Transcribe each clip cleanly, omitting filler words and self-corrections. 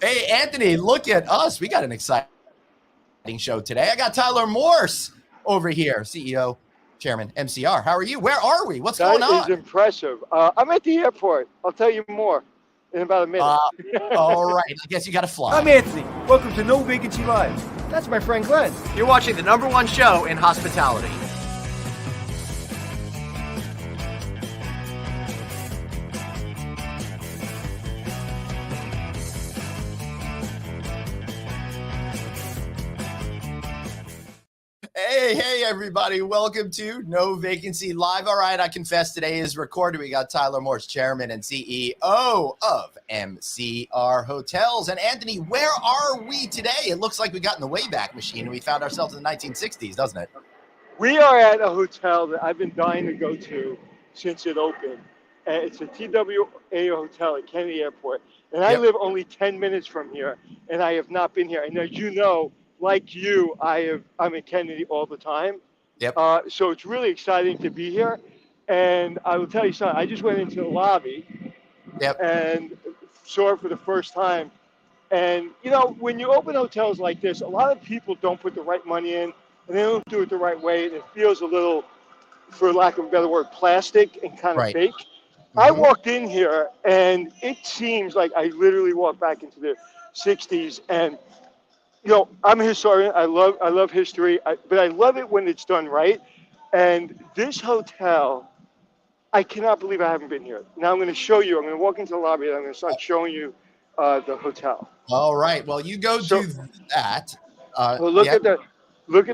Hey, Anthony, look at us. We got an exciting show today. I got Tyler Morse over here, CEO, Chairman, MCR. How are you? Where are we? What's going on? That is impressive. I'm at the airport. I'll tell you more in about a minute. All right. I guess you got to fly. I'm Anthony. Welcome to No Vacancy Live. That's my friend Glenn. You're watching the #1 show in hospitality. Hey, everybody. Welcome to No Vacancy Live. All right, I confess today is recorded. We got Tyler Morse, Chairman and CEO of MCR Hotels. And Anthony, where are we today? It looks like we got in the Wayback Machine and we found ourselves in the 1960s, doesn't it? We are at a hotel that I've been dying to go to since it opened. And it's a TWA Hotel at Kennedy Airport. And I live only 10 minutes from here, and I have not been here. And as you know, like you, I'm in Kennedy all the time. Yep. So it's really exciting to be here. And I will tell you something. I just went into the lobby and saw it for the first time. And, you know, when you open hotels like this, a lot of people don't put the right money in, and they don't do it the right way. And it feels a little, for lack of a better word, plastic and kind of fake. Mm-hmm. I walked in here, and it seems like I literally walked back into the 60s. And you know, I'm a historian. I love history, but I love it when it's done right. And this hotel, I cannot believe I haven't been here. Now I'm going to show you. I'm going to walk into the lobby and I'm going to start showing you the hotel. All right. Well, you go do that. Well, look at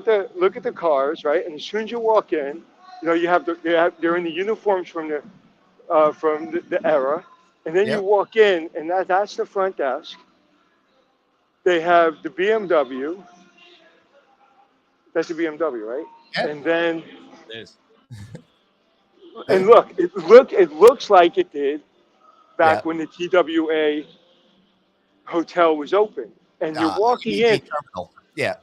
the cars, right? And as soon as you walk in, you know they're in the uniforms from the era, and then you walk in, and that's the front desk. They have the BMW. That's the BMW, right? Yep. And then, and look, it looks like it did back when the TWA Hotel was open. And you're walking in. Terminal. Yeah.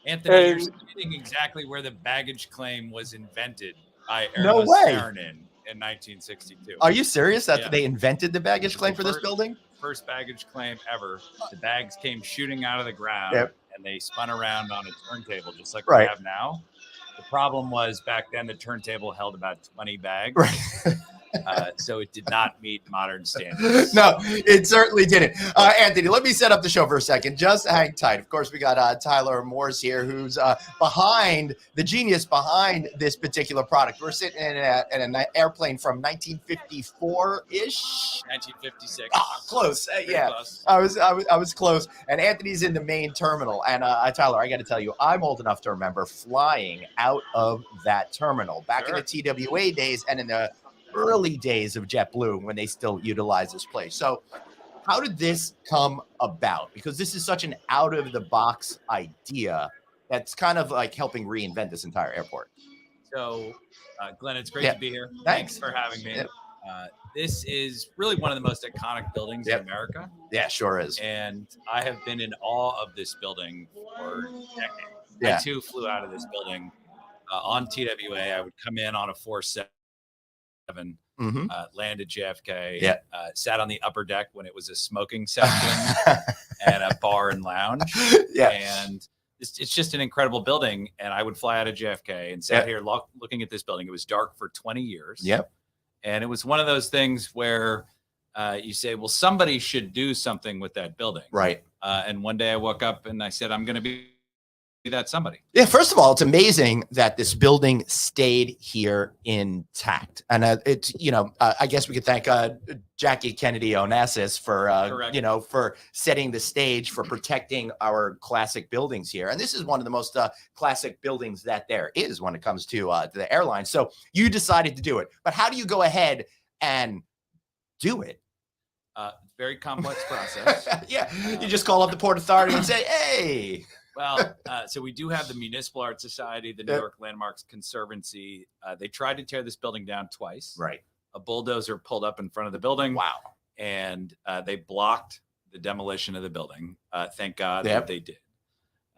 Anthony, you're standing exactly where the baggage claim was invented by No Ernest way. Saarinen in 1962. Are you serious that they invented the baggage claim for this building? First baggage claim ever. The bags came shooting out of the ground and they spun around on a turntable just like we have now. The problem was back then the turntable held about 20 bags. Right. So it did not meet modern standards. No, it certainly didn't. Anthony, let me set up the show for a second. Just hang tight. Of course, we got Tyler Morse here, who's behind the genius behind this particular product. We're sitting in an airplane from 1954-ish. 1956. Close. Close. I was close. And Anthony's in the main terminal. And Tyler, I got to tell you, I'm old enough to remember flying out of that terminal back in the TWA days and in the early days of JetBlue when they still utilize this place. So how did this come about? Because this is such an out-of-the-box idea that's kind of like helping reinvent this entire airport. So, Glenn, it's great to be here. Thanks for having me. This is really one of the most iconic buildings in America. Yeah, sure is. And I have been in awe of this building for decades. I, too, flew out of this building on TWA. I would come in on a 47. Landed JFK, sat on the upper deck when it was a smoking section and a bar and lounge. And it's just an incredible building. And I would fly out of JFK and sat here looking at this building. It was dark for 20 years. And it was one of those things where you say, well, somebody should do something with that building. Right. And one day I woke up and I said, I'm going to be that somebody. Yeah, first of all, it's amazing that this building stayed here intact. And it's, I guess we could thank Jackie Kennedy Onassis for, for setting the stage for protecting our classic buildings here. And this is one of the most classic buildings that there is when it comes to the airline. So you decided to do it. But how do you go ahead and do it? Very complex process. You just call up the Port Authority and say, hey. Well, so we do have the Municipal Art Society, the New York Landmarks Conservancy. They tried to tear this building down twice. Right. A bulldozer pulled up in front of the building. Wow. And they blocked the demolition of the building. Thank God that they did.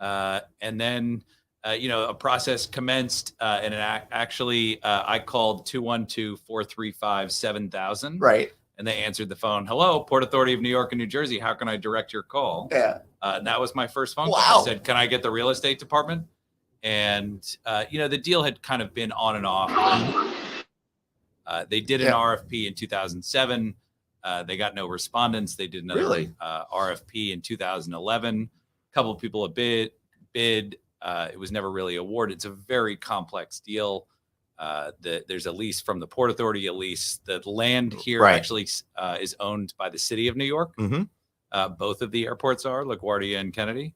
And then, a process commenced, and I called 212-435-7000. Right. and they answered the phone. Hello, Port Authority of New York and New Jersey. How can I direct your call? Yeah. And that was my first phone call. Wow. I said, can I get the real estate department? And, the deal had kind of been on and off. They did an RFP in 2007. They got no respondents. They did another RFP in 2011. A couple of people bid. It was never really awarded. It's a very complex deal. There's a lease from the Port Authority, a lease. The land here actually is owned by the city of New York. Mm-hmm. Both of the airports are LaGuardia and Kennedy.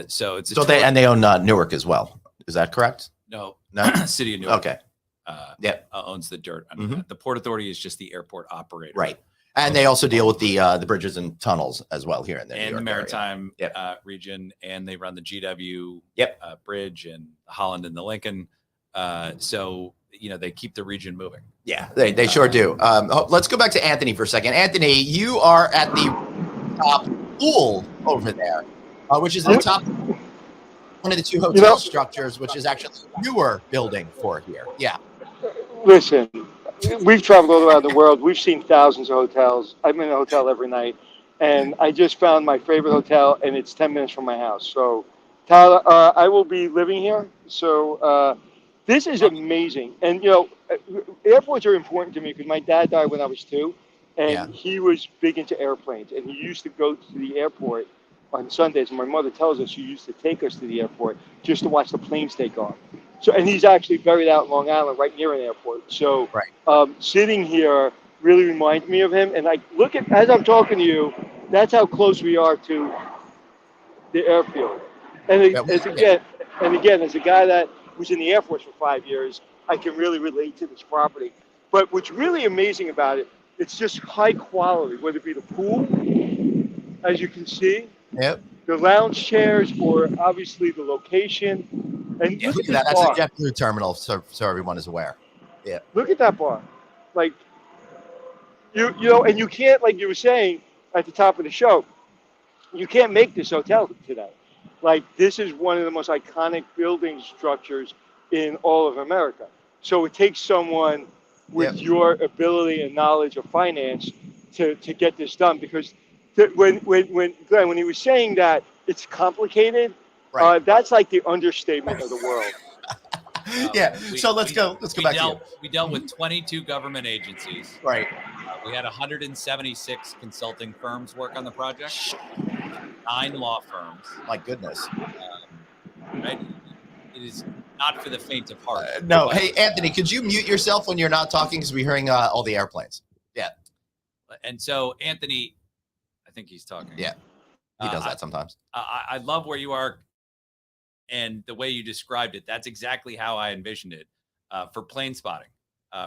So it's they own Newark as well. Is that correct? No, no, city of Newark. Okay. Owns the dirt. Mm-hmm. The Port Authority is just the airport operator. Right. And they also deal with the bridges and tunnels as well here in the New York maritime region, and they run the GW bridge and the Holland and the Lincoln. So they keep the region moving. Yeah, they sure do. Let's go back to Anthony for a second. Anthony, you are at the top pool over there, which is the top one of the two hotel structures, which is actually a newer building for here. Yeah. Listen, we've traveled all around the world. We've seen thousands of hotels. I'm in a hotel every night, and I just found my favorite hotel, and it's 10 minutes from my house. So, Tyler, I will be living here. So this is amazing. And, airports are important to me because my dad died when I was 2, and he was big into airplanes, and he used to go to the airport on Sundays. And my mother tells us she used to take us to the airport just to watch the planes take off. So, and he's actually buried out in Long Island, right near an airport. So, sitting here really reminds me of him. And as I'm talking to you, that's how close we are to the airfield. And again, as a guy that was in the Air Force for 5 years, I can really relate to this property. But what's really amazing about it, it's just high quality, whether it be the pool, as you can see, the lounge chairs, or obviously the location. And look at that. That's a JetBlue terminal, so everyone is aware. Yeah. Look at that bar. Like, and you can't, like you were saying at the top of the show, you can't make this hotel today. Like, this is one of the most iconic building structures in all of America. So it takes someone with your ability and knowledge of finance to get this done. Because when Glenn, when he was saying that it's complicated, that's like the understatement of the world. Let's go back to you. We dealt with 22 government agencies. Right. We had 176 consulting firms work on the project. 9 law firms. My goodness. Right. It is not for the faint of heart. No. Hey, Anthony, could you mute yourself when you're not talking because we're hearing all the airplanes? Yeah. And so, Anthony, I think he's talking. Yeah. He does that sometimes. I love where you are and the way you described it. That's exactly how I envisioned it for plane spotting,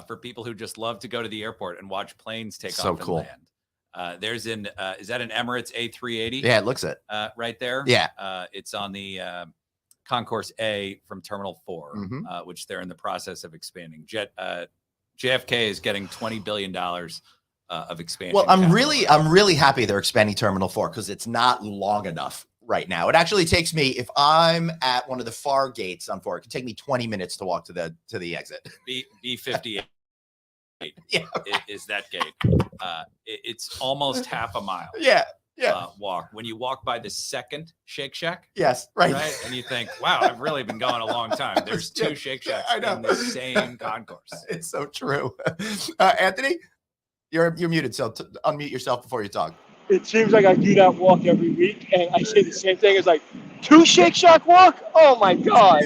for people who just love to go to the airport and watch planes take off and land. There's is that an Emirates A380? Yeah, it looks it. Right there. Yeah. It's on the Concourse A from Terminal 4, which they're in the process of expanding. JFK is getting $20 billion of expansion. Well, I'm really happy they're expanding Terminal 4 because it's not long enough right now. It actually takes me, if I'm at one of the far gates on 4, it can take me 20 minutes to walk to the exit. B58 is that gate. It's almost half a mile. Walk. When you walk by the second Shake Shack. Yes, right. And you think, wow, I've really been going a long time. There's 2 Shake Shacks in the same concourse. It's so true. Anthony, you're muted, so unmute yourself before you talk. It seems like I do that walk every week, and I say the same thing. It's like, 2 Shake Shack walk? Oh my God.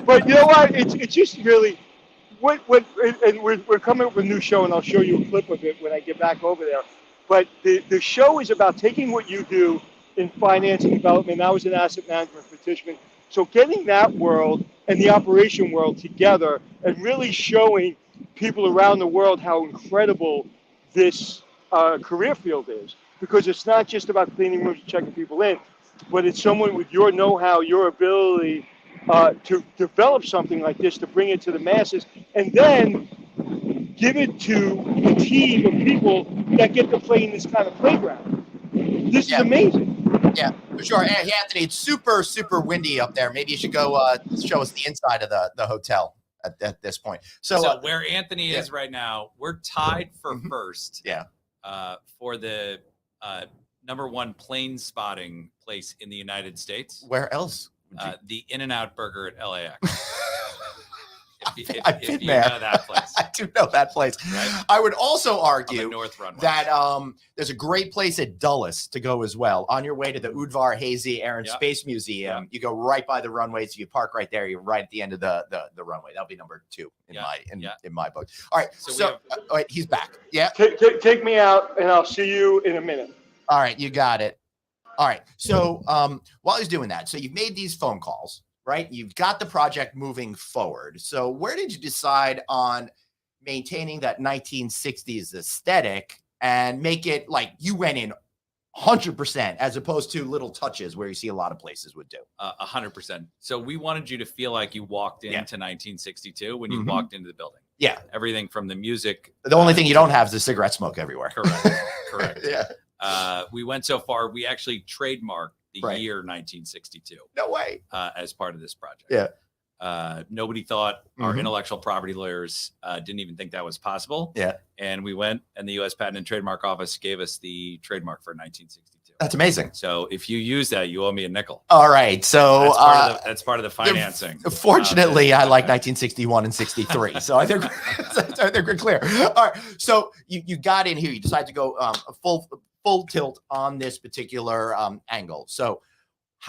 But you know what? It's just really, and we're coming up with a new show, and I'll show you a clip of it when I get back over there. But the show is about taking what you do in finance and development. I was an asset management participant. So getting that world and the operation world together and really showing people around the world how incredible this career field is. Because it's not just about cleaning rooms and checking people in, but it's someone with your know-how, your ability to develop something like this, to bring it to the masses, and then give it to a team of people that get to play in this kind of playground. This is amazing. Yeah, for sure. Hey, Anthony, it's super, super windy up there. Maybe you should go show us the inside of the hotel at this point. So where Anthony is right now, we're tied for first. Yeah. For the number one plane spotting place in the United States. Where else? The In-N-Out Burger at LAX. I've been you there. know that place. I do know that place. Right? I would also argue North Runway. that there's a great place at Dulles to go as well. On your way to the Udvar Hazy Air and Space Museum, you go right by the runways. You park right there. You're right at the end of the runway. That'll be number 2 in my book. All right. So wait, he's back. Yeah. Take me out, and I'll see you in a minute. All right, you got it. All right. So while he's doing that, so you've made these phone calls. Right? You've got the project moving forward. So where did you decide on maintaining that 1960s aesthetic and make it like you went in 100% as opposed to little touches where you see a lot of places would do? 100%. So we wanted you to feel like you walked into 1962 when you walked into the building. Yeah. Everything from the music. The only thing you don't have is the cigarette smoke everywhere. Correct. Yeah. We went so far, we actually trademarked the year 1962. No way. As part of this project. Yeah. Nobody thought our intellectual property lawyers didn't even think that was possible. Yeah. And we went, and the U.S. Patent and Trademark Office gave us the trademark for 1962. That's amazing. So if you use that, you owe me a nickel. All right. So that's part of the financing. Fortunately, I like 1961 and 63. So I think we're clear. All right. So you got in here. You decided to go full tilt on this particular angle. So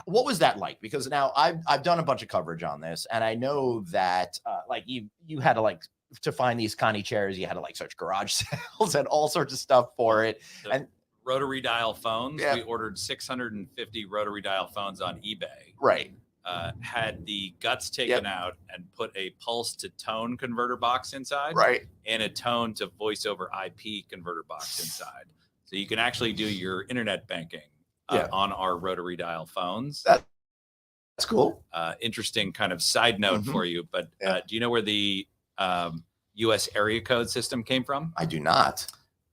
what was that like? Because now I've done a bunch of coverage on this, and I know that like you had to to find these Connie chairs, you had to search garage sales and all sorts of stuff for it. And rotary dial phones, we ordered 650 rotary dial phones on eBay. Right. Had the guts taken out and put a pulse to tone converter box inside. Right. And a tone to voice over IP converter box inside. So you can actually do your internet banking on our rotary dial phones. That's cool. Interesting kind of side note for you. But do you know where the U.S. area code system came from? I do not.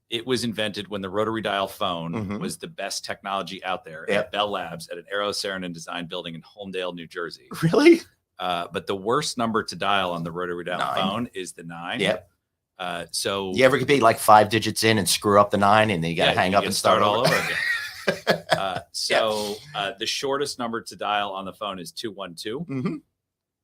It was invented when the rotary dial phone was the best technology out there at Bell Labs at an Aero Saarinen design building in Holmdel, New Jersey. Really? But the worst number to dial on the rotary dial phone is the 9. Yep. So you ever could be 5 digits in and screw up the 9, and then you got to hang up and start all over again. The shortest number to dial on the phone is 212.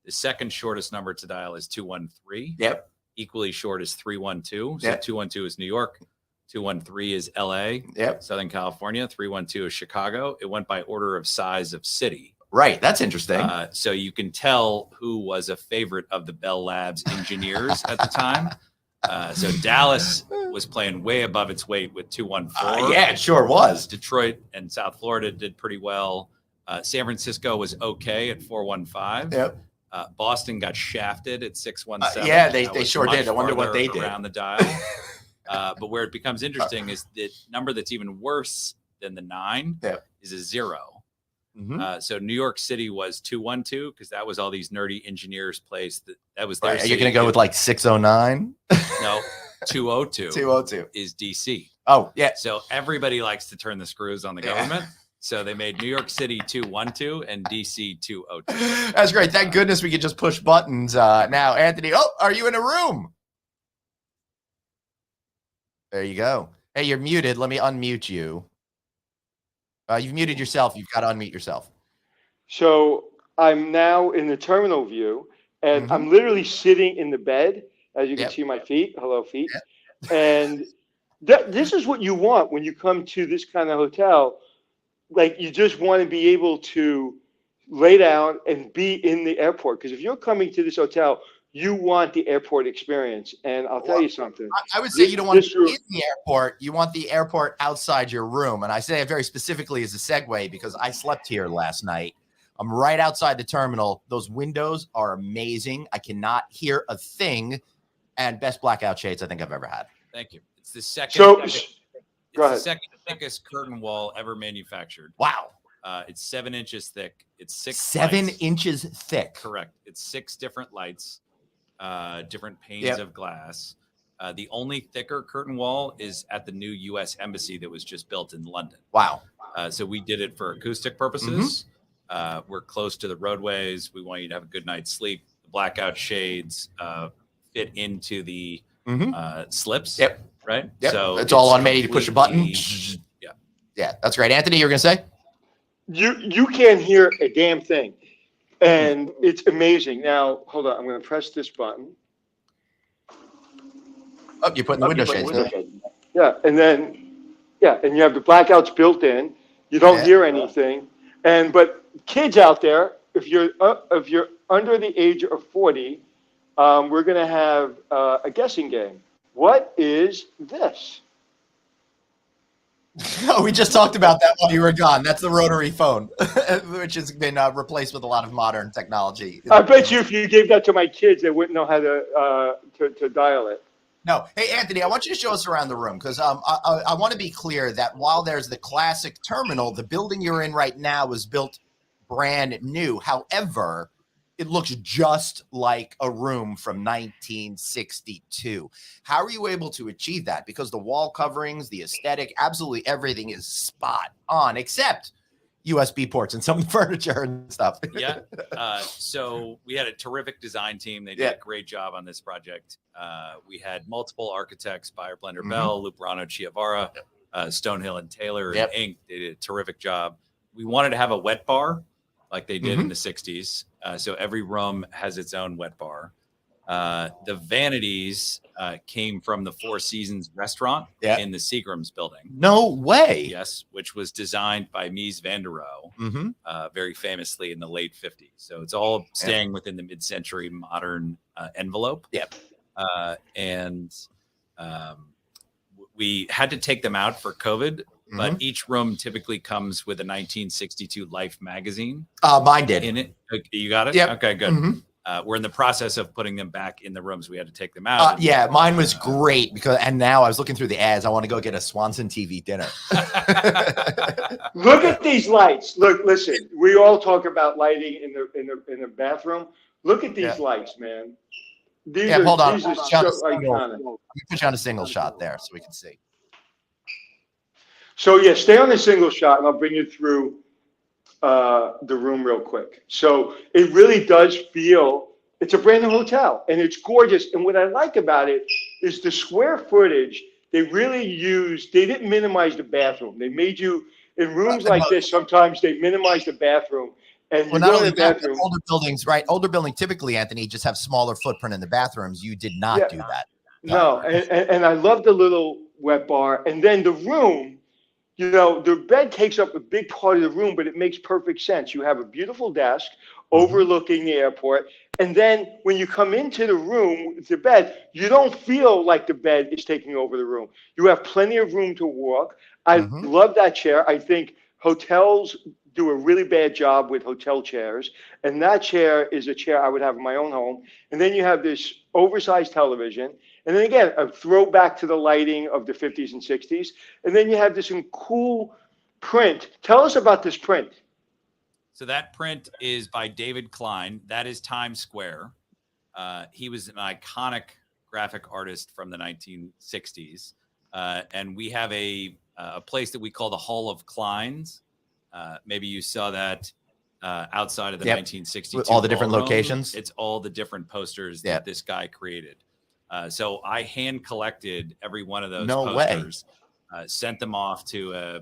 The second shortest number to dial is 213. Yep. Equally short is 312. So 212 is New York. 213 is LA. Yep. Southern California. 312 is Chicago. It went by order of size of city. Right. That's interesting. So you can tell who was a favorite of the Bell Labs engineers at the time. So Dallas was playing way above its weight with 214. Yeah, it sure was. Detroit and South Florida did pretty well. San Francisco was okay at 415. Yep. Boston got shafted at 617. Yeah, they sure did. I wonder what they did around the dial. But where it becomes interesting is the number that's even worse than the 9 is a 0. So New York City was 212 because that was all these nerdy engineers' place. That was their. Right. You're going to go with 609? No, 202. 202 is DC. Oh yeah. So everybody likes to turn the screws on the government. So they made New York City 212 and DC 202. That's great. Thank goodness we could just push buttons now. Anthony, are you in a room? There you go. Hey, you're muted. Let me unmute you. You've muted yourself. You've got to unmute yourself. So I'm now in the terminal view, and I'm literally sitting in the bed, as you can see my feet. Hello, feet. And this is what you want when you come to this kind of hotel. You just want to be able to lay down and be in the airport. Because if you're coming to this hotel, you want the airport experience. And I'll tell you something. I would say you don't want to be in the airport. You want the airport outside your room. And I say it very specifically as a segue because I slept here last night. I'm right outside the terminal. Those windows are amazing. I cannot hear a thing. And best blackout shades I think I've ever had. Thank you. It's the second. The second thickest curtain wall ever manufactured. Wow. It's 7 inches thick. It's 6 7 lights. inches thick. Correct. It's 6 different lights, different panes of glass. The only thicker curtain wall is at the new U.S. Embassy that was just built in London. Wow. So we did it for acoustic purposes. We're close to the roadways. We want you to have a good night's sleep. The blackout shades fit into the slips. Yep. Right. Yep. So it's all automated. You push a button. Yeah. Yeah, that's great. Anthony, you were gonna say? You can't hear a damn thing, and it's amazing. Now, hold on. I'm going to press this button. Oh, you're putting the window shades. Yeah, and then and you have the blackouts built in. You don't hear anything, but kids out there, if you're under the age of 40, we're going to have a guessing game. What is this? Oh, we just talked about that while you were gone. That's the rotary phone, which has been replaced with a lot of modern technology. I bet you if you gave that to my kids, they wouldn't know how to dial it. No. Hey, Anthony, I want you to show us around the room because I want to be clear that while there's the classic terminal, the building you're in right now was built brand new. However, it looks just like a room from 1962. How are you able to achieve that? Because the wall coverings, the aesthetic, absolutely everything is spot on, except USB ports and some of the furniture and stuff. Yeah. So we had a terrific design team. They did a great job on this project. We had multiple architects, Buyer, Blender, Bell, Lubrano, Chiavara, Stonehill and Taylor and Inc. They did a terrific job. We wanted to have a wet bar like they did in the 60s. So every room has its own wet bar. The vanities came from the Four Seasons restaurant in the Seagram's building. No way. Yes, which was designed by Mies van der Rohe, very famously in the late 50s. So it's all staying within the mid-century modern envelope. Yep. We had to take them out for COVID, but each room typically comes with a 1962 Life magazine. Mine did. In it. You got it? Yep. Okay, good. We're in the process of putting them back in the rooms. We had to take them out. Mine was great and now I was looking through the ads. I want to go get a Swanson TV dinner. Look at these lights. Look, listen. We all talk about lighting in the bathroom. Look at these lights, man. Hold on. These are so iconic. Let me put you on a single shot there so we can see. So stay on the single shot, and I'll bring you through the room real quick. So it really does feel it's a brand new hotel, and it's gorgeous. And what I like about it is the square footage. They really they didn't minimize the bathroom. They made you in rooms like this. Sometimes they minimize the bathroom. And not only that, older buildings, right? Older buildings typically, Anthony, just have smaller footprint in the bathrooms. You did not do that. No, and I love the little wet bar. And then the room, the bed takes up a big part of the room, but it makes perfect sense. You have a beautiful desk overlooking the airport. And then when you come into the room with the bed, you don't feel like the bed is taking over the room. You have plenty of room to walk. I love that chair. I think hotels do a really bad job with hotel chairs. And that chair is a chair I would have in my own home. And then you have this oversized television. And then again, a throwback to the lighting of the 50s and 60s. And then you have this cool print. Tell us about this print. So that print is by David Klein. That is Times Square. He was an iconic graphic artist from the 1960s. And we have a place that we call the Hall of Kleins. Maybe you saw that outside of the 1962. With all the different locations. It's all the different posters that this guy created. So I hand collected every one of those posters, sent them off to a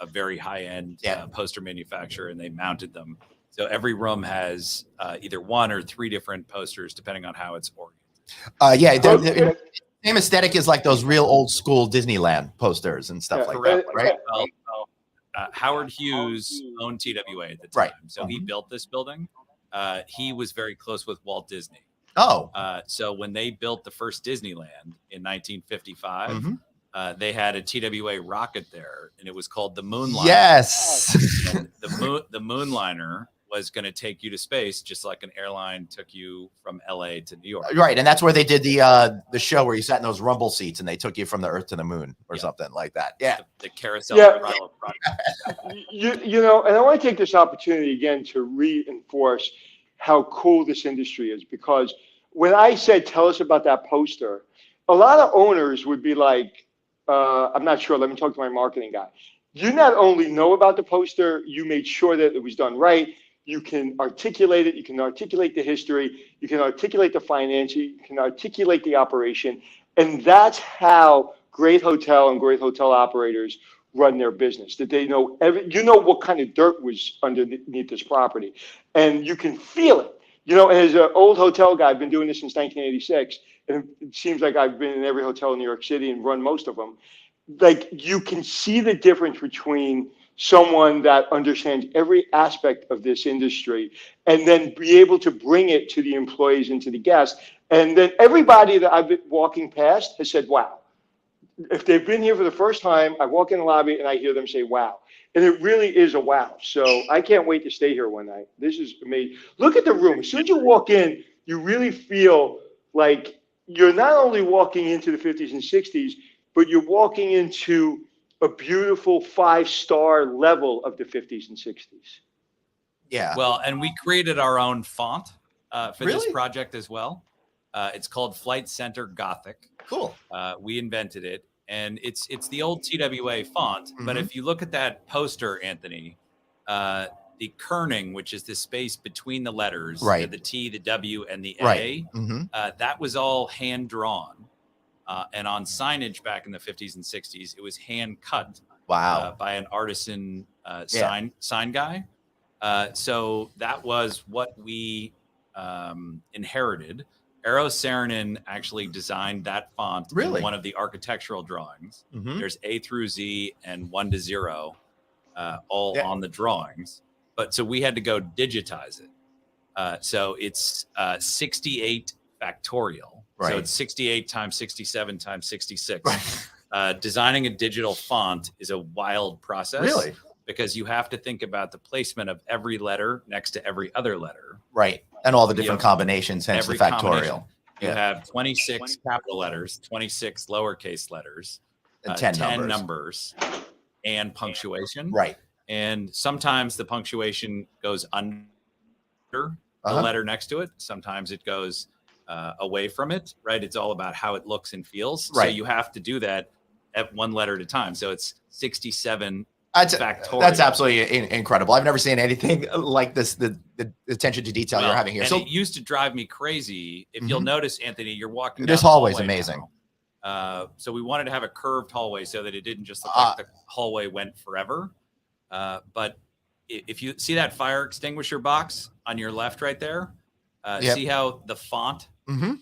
very high-end poster manufacturer, and they mounted them. So every room has either one or three different posters, depending on how it's oriented. Same aesthetic is like those real old school Disneyland posters and stuff like that, right? Well, Howard Hughes owned TWA at the time, so he built this building. He was very close with Walt Disney. So when they built the first Disneyland in 1955, they had a TWA rocket there, and it was called the Moonliner. Yes, and the Moonliner was going to take you to space, just like an airline took you from LA to New York. Right, and that's where they did the show where you sat in those rumble seats and they took you from the Earth to the Moon or something like that. Yeah, the carousel. And I want to take this opportunity again to reinforce how cool this industry is, because when I said, tell us about that poster, a lot of owners would be like, I'm not sure. Let me talk to my marketing guy. You not only know about the poster, you made sure that it was done right. You can articulate it. You can articulate the history. You can articulate the finance. You can articulate the operation. And that's how great hotel and great hotel operators run their business, that they know what kind of dirt was underneath this property, and you can feel it. As an old hotel guy, I've been doing this since 1986, and it seems like I've been in every hotel in New York City and run most of them. Like, you can see the difference between someone that understands every aspect of this industry and then be able to bring it to the employees and to the guests. And then everybody that I've been walking past has said, wow. If they've been here for the first time, I walk in the lobby and I hear them say, wow. And it really is a wow. So I can't wait to stay here one night. This is amazing. Look at the room. As soon as you walk in, you really feel like you're not only walking into the 50s and 60s, but you're walking into a beautiful 5-star level of the 50s and 60s. Yeah. Well, and we created our own font for Really? this project as well. It's called Flight Center Gothic. Cool. We invented it, and it's the old TWA font. But if you look at that poster, Anthony, the kerning, which is the space between the letters, right, the T, the W, and the right. A, that was all hand drawn. And on signage back in the 50s and 60s, it was hand cut. Wow. By an artisan sign guy. So that was what we inherited. Eero Saarinen actually designed that font in one of the architectural drawings. There's A through Z and 1 to 0 all on the drawings. But so we had to go digitize it. So it's 68 factorial. Right. So it's 68 times 67 times 66. Right. Designing a digital font is a wild process. Really? Because you have to think about the placement of every letter next to every other letter. Right. And all the different combinations, hence the factorial. You have 26 capital letters, 26 lowercase letters, and 10 numbers, and punctuation. Right. And sometimes the punctuation goes under the letter next to it. Sometimes it goes away from it, right? It's all about how it looks and feels. Right. So you have to do that at one letter at a time. So it's 67 factorial. That's absolutely incredible. I've never seen anything like this, the attention to detail you're having here. And so it used to drive me crazy. If you'll notice, Anthony, you're walking this down hallway is hallway amazing. So we wanted to have a curved hallway so that it didn't just look like the hallway went forever. But if you see that fire extinguisher box on your left right there, see how the font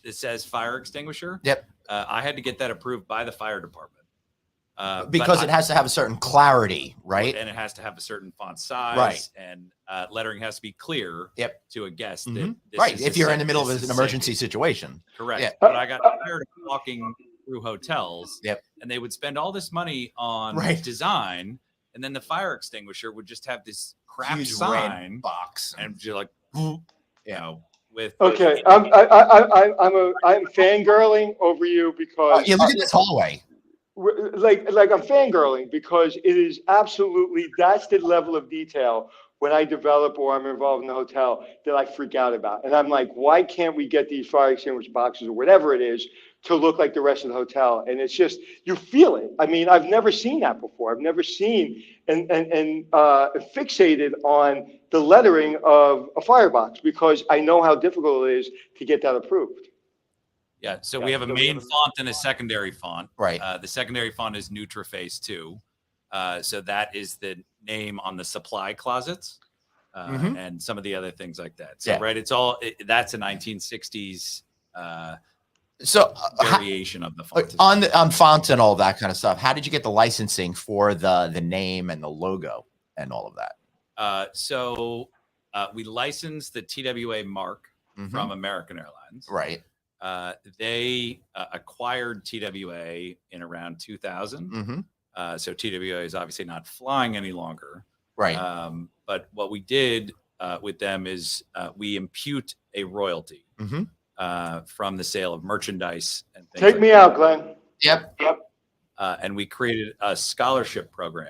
it says fire extinguisher? Yep. I had to get that approved by the fire department. Because it has to have a certain clarity, right? And it has to have a certain font size, right? And lettering has to be clear to a guest. That right. If you're in the middle of an emergency situation. Correct. Yeah. But I got tired of walking through hotels, and they would spend all this money on design, and then the fire extinguisher would just have this crap huge sign box, and you're like, with I'm fangirling over you because you look at this hallway. Like I'm fangirling because it is absolutely, that's the level of detail when I develop or I'm involved in the hotel that I freak out about. And I'm like, why can't we get these fire extinguisher boxes or whatever it is to look like the rest of the hotel? And it's just, you feel it. I mean, I've never seen that before. I've never seen and fixated on the lettering of a firebox because I know how difficult it is to get that approved. Yeah, so we have a main font and a secondary font. Right. The secondary font is Nutraface 2. So that is the name on the supply closets and some of the other things like that. So, right, that's a 1960s variation of the font. On fonts and all that kind of stuff, how did you get the licensing for the name and the logo and all of that? So we licensed the TWA mark from American Airlines. Right. They acquired TWA in around 2000. So TWA is obviously not flying any longer. Right. But what we did with them is we impute a royalty from the sale of merchandise and things. Take me out, Glenn. Yep. And we created a scholarship program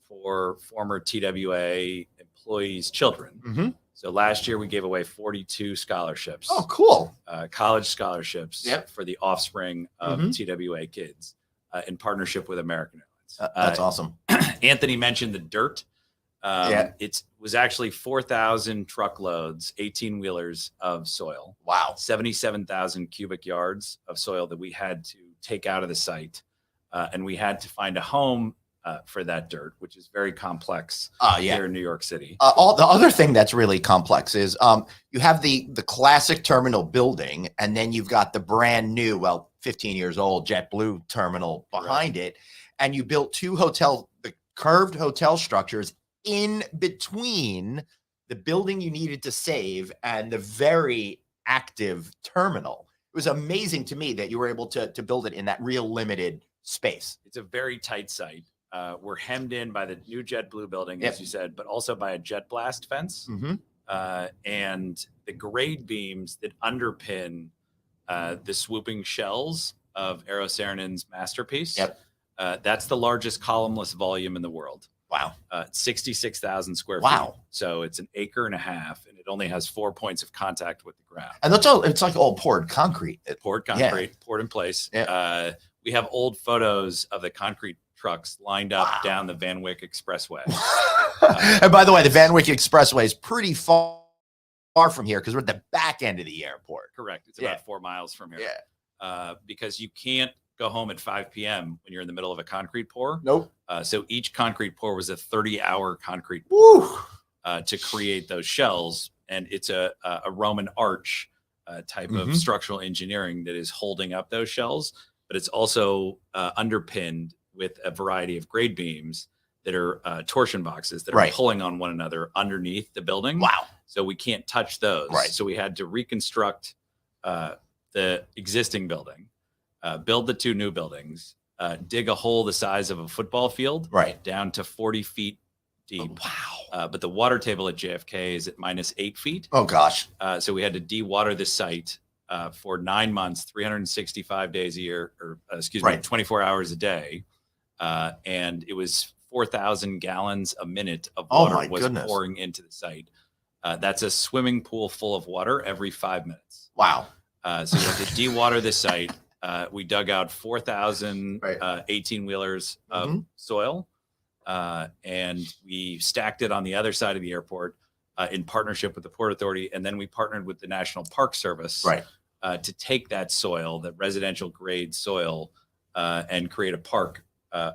for former TWA employees' children. So last year we gave away 42 scholarships. Oh, cool. College scholarships for the offspring of TWA kids in partnership with American Airlines. That's awesome. Anthony mentioned the dirt. It was actually 4,000 truckloads, 18 wheelers of soil. Wow. 77,000 cubic yards of soil that we had to take out of the site. And we had to find a home for that dirt, which is very complex here in New York City. All the other thing that's really complex is you have the classic terminal building, and then you've got the brand new, 15 years old JetBlue terminal behind it. And you built the curved hotel structures in between the building you needed to save and the very active terminal. It was amazing to me that you were able to build it in that real limited space. It's a very tight site. We're hemmed in by the new JetBlue building, as you said, but also by a jet blast fence. And the grade beams that underpin the swooping shells of Eero Saarinen's masterpiece. That's the largest columnless volume in the world. Wow. 66,000 square feet. Wow. So it's an acre and a half, and it only has 4 points of contact with the ground. And that's all, it's like all poured concrete. Poured concrete, poured in place. We have old photos of the concrete trucks lined up down the Van Wyck Expressway. And by the way, the Van Wyck Expressway is pretty far from here because we're at the back end of the airport. Correct. It's about 4 miles from here. Because you can't go home at 5 p.m. when you're in the middle of a concrete pour. Nope. So each concrete pour was a 30-hour concrete pour to create those shells. And it's a Roman arch type of structural engineering that is holding up those shells. But it's also underpinned with a variety of grade beams that are torsion boxes that are pulling on one another underneath the building. Wow. So we can't touch those. So we had to reconstruct the existing building, build the 2 new buildings, dig a hole the size of a football field down to 40 feet deep. But the water table at JFK is at -8 feet. Oh, gosh. So we had to de-water the site for 9 months, 365 days a year, or 24 hours a day. And it was 4,000 gallons a minute of water was pouring into the site. That's a swimming pool full of water every 5 minutes. Wow. So we had to de-water the site. We dug out 4,000 18-wheelers of soil, and we stacked it on the other side of the airport in partnership with the Port Authority. And then we partnered with the National Park Service to take that soil, that residential grade soil, and create a park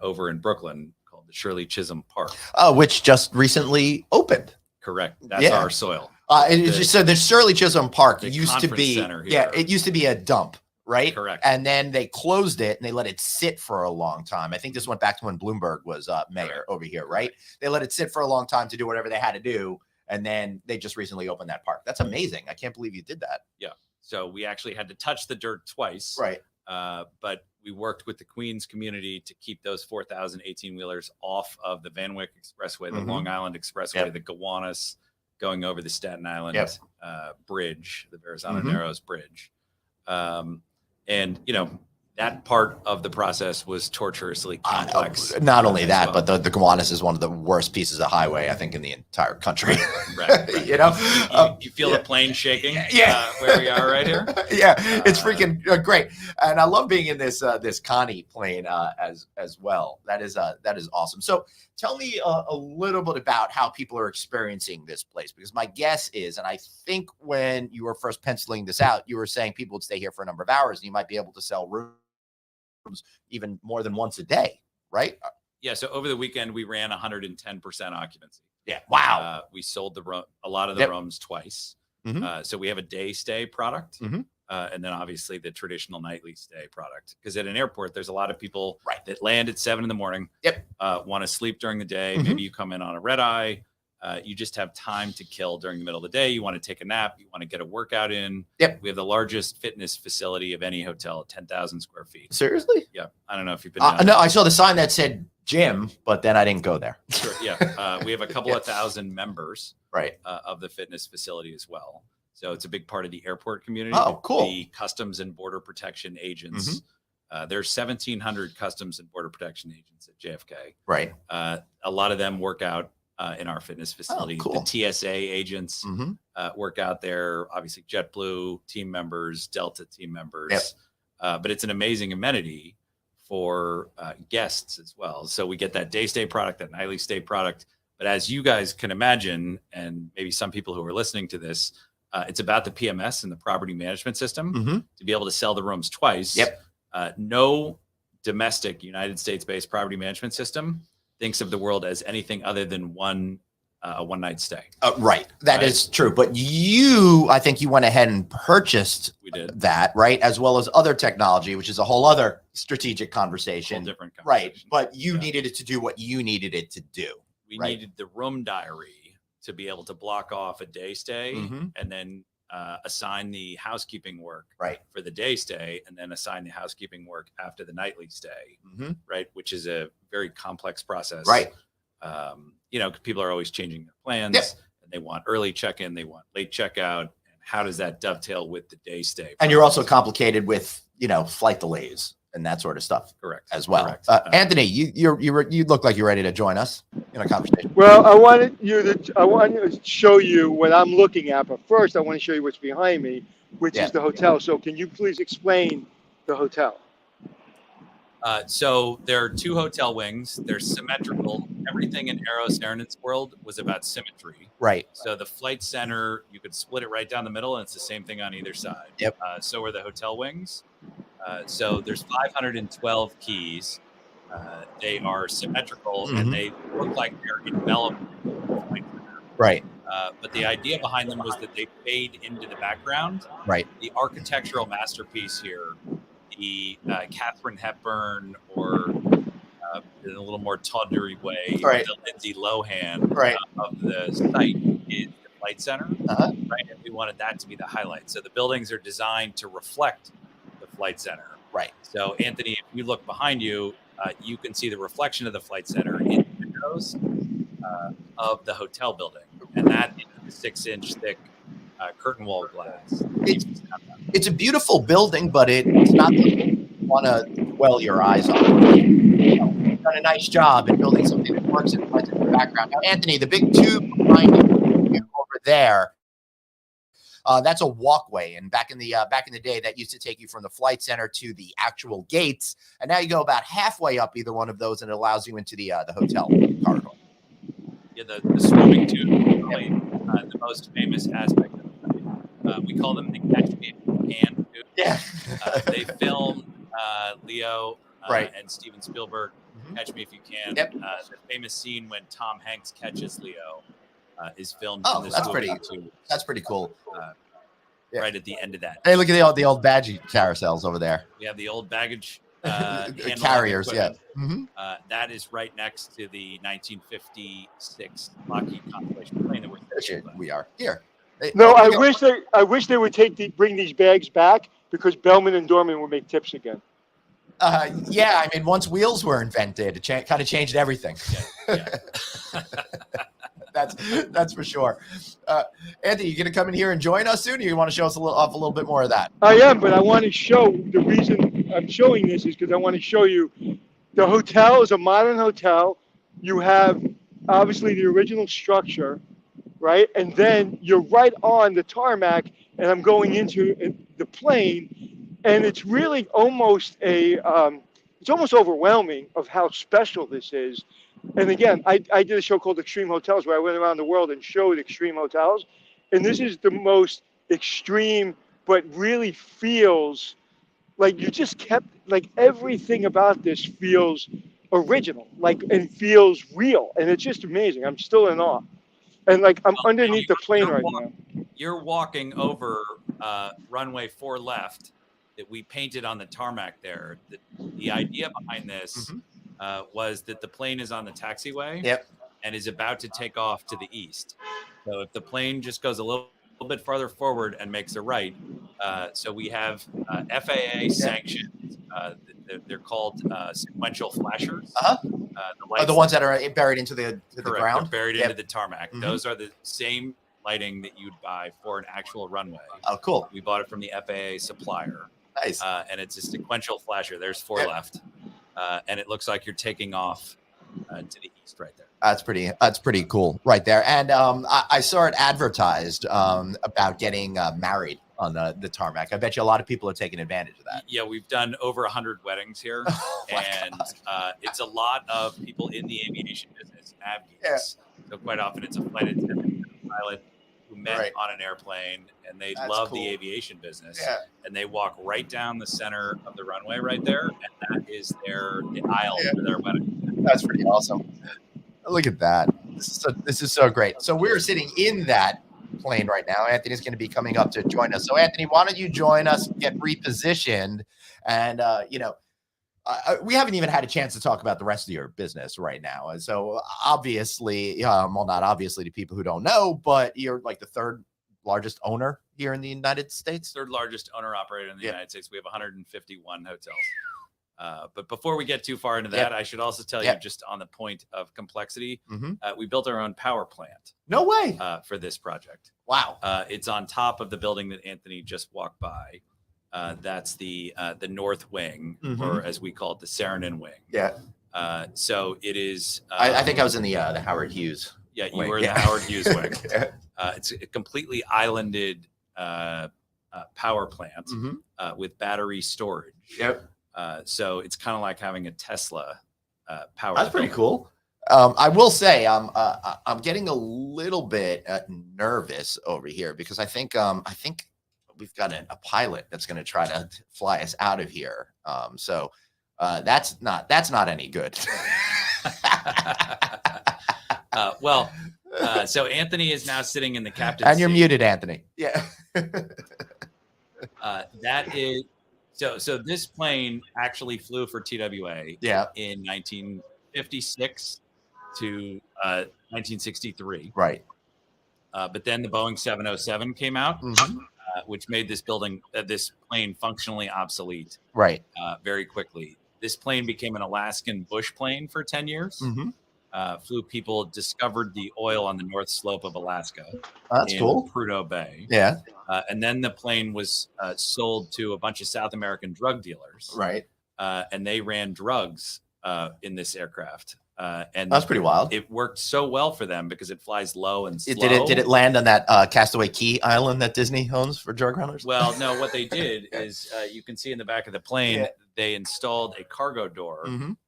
over in Brooklyn called the Shirley Chisholm Park. Which just recently opened. Correct. That's our soil. So the Shirley Chisholm Park used to be, it used to be a dump, right? Correct. And then they closed it and they let it sit for a long time. I think this went back to when Bloomberg was mayor over here, right? They let it sit for a long time to do whatever they had to do. And then they just recently opened that park. That's amazing. I can't believe you did that. Yeah. So we actually had to touch the dirt twice. Right. But we worked with the Queens community to keep those 4,000 18-wheelers off of the Van Wyck Expressway, the Long Island Expressway, the Gowanus going over the Staten Island bridge, the Verrazano Narrows Bridge. And, you know, that part of the process was torturously complex. Not only that, but the Gowanus is one of the worst pieces of highway, I think, in the entire country. You know, you feel the plane shaking where we are right here. It's freaking great. And I love being in this Connie plane as well. That is awesome. So tell me a little bit about how people are experiencing this place, because my guess is, and I think when you were first penciling this out, you were saying people would stay here for a number of hours and you might be able to sell rooms even more than once a day, right? Yeah. So over the weekend, we ran 110% occupancy. Yeah. Wow. We sold a lot of the rooms twice. So we have a day stay product. And then obviously the traditional nightly stay product. Because at an airport, there's a lot of people that land at 7 a.m, want to sleep during the day. Maybe you come in on a red eye. You just have time to kill during the middle of the day. You want to take a nap. You want to get a workout in. We have the largest fitness facility of any hotel, 10,000 square feet. Seriously? Yeah. I don't know if you've been. No, I saw the sign that said gym, but then I didn't go there. Sure. Yeah. We have a couple of thousand members of the fitness facility as well. So it's a big part of the airport community. Oh, cool. The Customs and Border Protection agents. There's 1,700 Customs and Border Protection agents at JFK. Right. A lot of them work out in our fitness facility. Oh, cool. The TSA agents work out there. Obviously, JetBlue team members, Delta team members. But it's an amazing amenity for guests as well. So we get that day stay product, that nightly stay product. But as you guys can imagine, and maybe some people who are listening to this, it's about the PMS and the property management system to be able to sell the rooms twice. Yep. No domestic United States-based property management system thinks of the world as anything other than one night stay. Right. That is true. But I think you went ahead and purchased that, right? As well as other technology, which is a whole other strategic conversation. Whole different conversation. Right. But you needed it to do what you needed it to do. We needed the room diary to be able to block off a day stay and then assign the housekeeping work for the day stay, and then assign the housekeeping work after the nightly stay, right? Which is a very complex process. Right. People are always changing their plans and they want early check-in, they want late checkout. And how does that dovetail with the day stay process? And you're also complicated with, flight delays and that sort of stuff. Correct. As well. Correct. Anthony, you look like you're ready to join us in a conversation. Well, I want to show you what I'm looking at, but first I want to show you what's behind me, which is the hotel. So can you please explain the hotel? So there are 2 hotel wings. They're symmetrical. Everything in Eros Airnet's world was about symmetry. Right. So the flight center, you could split it right down the middle, and it's the same thing on either side. Yep. So are the hotel wings. So there's 512 keys. They are symmetrical, and they look like they're enveloped in the flight center. Right. But the idea behind them was that they fade into the background. Right. The architectural masterpiece here, the Katharine Hepburn, or in a little more tawdry way, the Lindsay Lohan of the site is the flight center. Right. And we wanted that to be the highlight. So the buildings are designed to reflect the flight center. Right. So Anthony, if you look behind you, you can see the reflection of the flight center in the windows of the hotel building. And that is the 6-inch thick curtain wall glass. It's a beautiful building, but it's not something you want to dwell your eyes on. You've done a nice job in building something that works in the background. Now, Anthony, the big tube behind you over there, that's a walkway. And back in the day, that used to take you from the flight center to the actual gates. And now you go about halfway up either one of those, and it allows you into the hotel corridor. Yeah, the swimming tube is probably the most famous aspect of it. We call them the Catch Me If You Can tube. Yeah. They filmed Leo right. and Steven Spielberg, Catch Me If You Can. Yep. The famous scene when Tom Hanks catches Leo is filmed. Oh, in that's pretty cool. Right at the end of that. Hey, look at the old baggage carousels over there. We have the old baggage carriers. Yeah. That is right next to the 1956 Lockheed Constellation plane that we're sitting in. We are here. Hey, no, I wish they would bring these bags back, because Bellman and Dorman would make tips again. Yeah, I mean, once wheels were invented, it kind of changed everything. Yeah. That's for sure. Anthony, you gonna come in here and join us soon, or you want to show us a little bit more of that? I am, but I want to show, the reason I'm showing this is because I want to show you the hotel is a modern hotel. You have obviously the original structure, right? And then you're right on the tarmac, and I'm going into the plane, and it's really almost it's almost overwhelming of how special this is. And again, I did a show called Extreme Hotels, where I went around the world and showed extreme hotels. And this is the most extreme, but really feels like you just kept, like, everything about this feels original, and feels real. And it's just amazing. I'm still in awe. And I'm underneath the plane right now. You're walking over runway 4 left that we painted on the tarmac there. The idea behind this was that the plane is on the taxiway and is about to take off to the east. So if the plane just goes a little bit farther forward and makes a right, so we have FAA sanctioned, they're called sequential flashers. The ones that are buried into the ground? They're buried into the tarmac. Those are the same lighting that you'd buy for an actual runway. Oh, cool. We bought it from the FAA supplier. Nice. And it's a sequential flasher. There's 4 left. And it looks like you're taking off to the east right there. That's pretty cool right there. And I saw it advertised about getting married on the tarmac. I bet you a lot of people are taking advantage of that. Yeah, we've done over 100 weddings here. And it's a lot of people in the aviation business nav geeks. So quite often it's a flight attendant and a pilot who met on an airplane, and they love the aviation business. And they walk right down the center of the runway right there, and that is the aisle for their wedding. That's pretty awesome. Look at that. This is so great. So we're sitting in that plane right now. Anthony's going to be coming up to join us. So Anthony, why don't you join us, get repositioned, and we haven't even had a chance to talk about the rest of your business right now. And so obviously, well, not obviously to people who don't know, but you're like the third largest owner here in the United States. Third largest owner operator in the United States. We have 151 hotels. But before we get too far into that, I should also tell you, just on the point of complexity, we built our own power plant. No way. For this project. Wow. It's on top of the building that Anthony just walked by. That's the north wing, or as we call it, the Saarinen wing. Yeah. So it is. I think I was in the Howard Hughes. Yeah, you were in the Howard Hughes wing. It's a completely islanded power plant with battery storage. Yep. So it's kind of like having a Tesla power. That's pretty cool. I will say I'm getting a little bit nervous over here because I think we've got a pilot that's going to try to fly us out of here. So that's not any good. So Anthony is now sitting in the captain's and you're seat. muted, Anthony. Yeah. That is so this plane actually flew for TWA in 1956 to 1963. Right. But then the Boeing 707 came out, which made this plane functionally obsolete. Right. Very quickly. This plane became an Alaskan bush plane for 10 years. People discovered the oil on the north slope of Alaska. That's cool. Prudhoe Bay. Yeah. And then the plane was sold to a bunch of South American drug dealers. Right. And they ran drugs in this aircraft. And that's pretty wild. It worked so well for them because it flies low and slow. Did it land on that Castaway Key island that Disney owns for drug runners? Well, no. What they did is you can see in the back of the plane, they installed a cargo door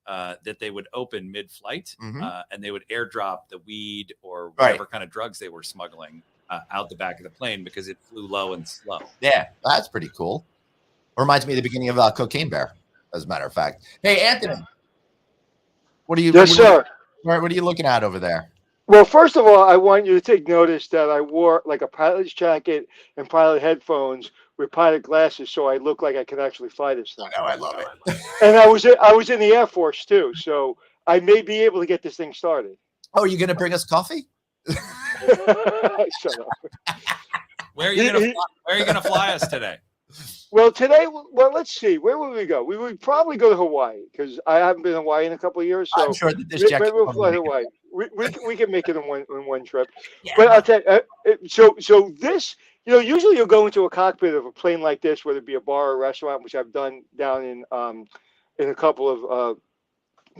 that they would open mid-flight, and they would airdrop the weed or whatever kind of drugs they were smuggling out the back of the plane because it flew low and slow. Yeah, that's pretty cool. Reminds me of the beginning of Cocaine Bear, as a matter of fact. Hey, Anthony. What are you? Yes, sir. What are you looking at over there? Well, first of all, I want you to take notice that I wore like a pilot's jacket and pilot headphones with pilot glasses, so I look like I can actually fly this thing. I love it. And I was in the Air Force too, so I may be able to get this thing started. Oh, are you going to bring us coffee? Shut up. Where are you going to fly us today? Well, today, let's see. Where would we go? We would probably go to Hawaii because I haven't been to Hawaii in a couple of years. So I'm sure that this maybe we'll fly to Hawaii. We can make it in one trip. Yeah. But I'll tell you, so this, usually you'll go into a cockpit of a plane like this, whether it be a bar or a restaurant, which I've done down in a couple of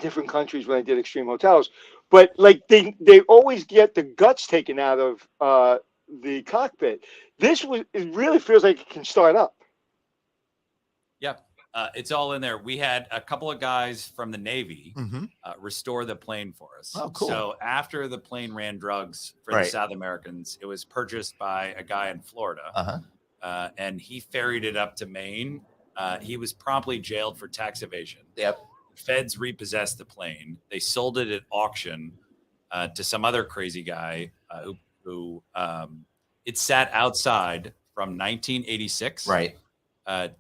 different countries when I did Extreme Hotels. But like they always get the guts taken out of the cockpit. It really feels like it can start up. Yeah, it's all in there. We had a couple of guys from the Navy restore the plane for us. Oh, cool. So after the plane ran drugs for the South Americans, it was purchased by a guy in Florida, and he ferried it up to Maine. He was promptly jailed for tax evasion. Yep. The feds repossessed the plane. They sold it at auction to some other crazy guy who it sat outside from 1986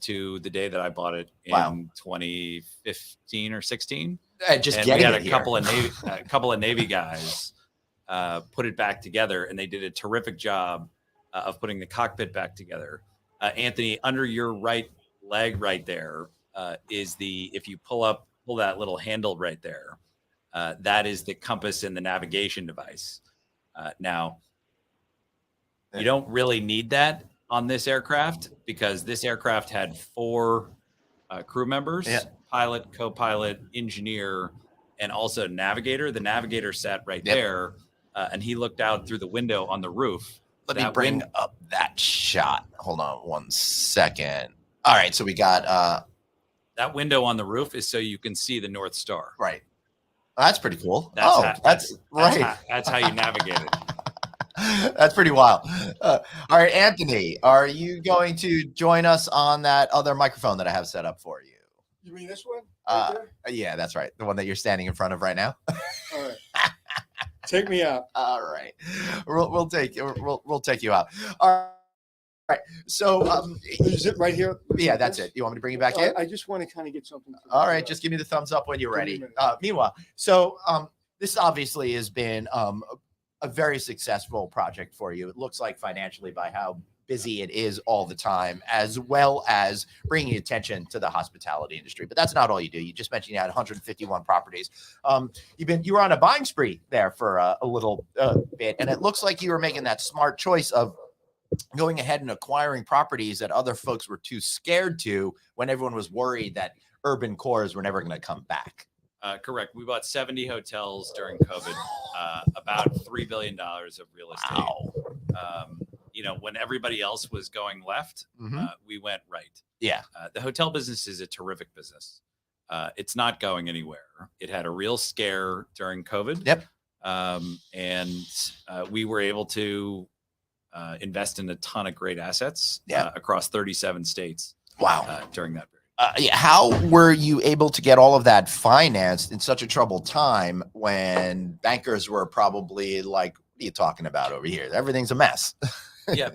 to the day that I bought it in 2015 or 16. Just we had a couple of Navy guys put it back together, and they did a terrific job of putting the cockpit back together. Anthony, under your right leg right there is if you pull that little handle right there, that is the compass and the navigation device. Now, you don't really need that on this aircraft because this aircraft had 4 crew members, pilot, co-pilot, engineer, and also navigator. The navigator sat right there, and he looked out through the window on the roof. Let me bring up that shot. Hold on one second. All right, so we got that window on the roof is so you can see the North Star. Right. That's pretty cool. That's right. That's how you navigate it. That's pretty wild. All right, Anthony, are you going to join us on that other microphone that I have set up for you? You mean this one? Right there? Yeah, that's right. The one that you're standing in front of right now. All right. Take me out. All right. We'll take you out. All right. So is it right here? Yeah, that's it. You want me to bring you back in? I just want to kind of get something. All right, just give me the thumbs up when you're ready. Meanwhile, so this obviously has been a very successful project for you. It looks like financially by how busy it is all the time, as well as bringing attention to the hospitality industry. But that's not all you do. You just mentioned you had 151 properties. You were on a buying spree there for a little bit, and it looks like you were making that smart choice of going ahead and acquiring properties that other folks were too scared to when everyone was worried that urban cores were never going to come back. Correct. We bought 70 hotels during COVID, about $3 billion of real estate. Wow. When everybody else was going left, we went right. Yeah. The hotel business is a terrific business. It's not going anywhere. It had a real scare during COVID. Yep. And we were able to invest in a ton of great assets across 37 states. Wow. During that period. How were you able to get all of that financed in such a troubled time when bankers were probably like, what are you talking about over here? Everything's a mess. Yeah.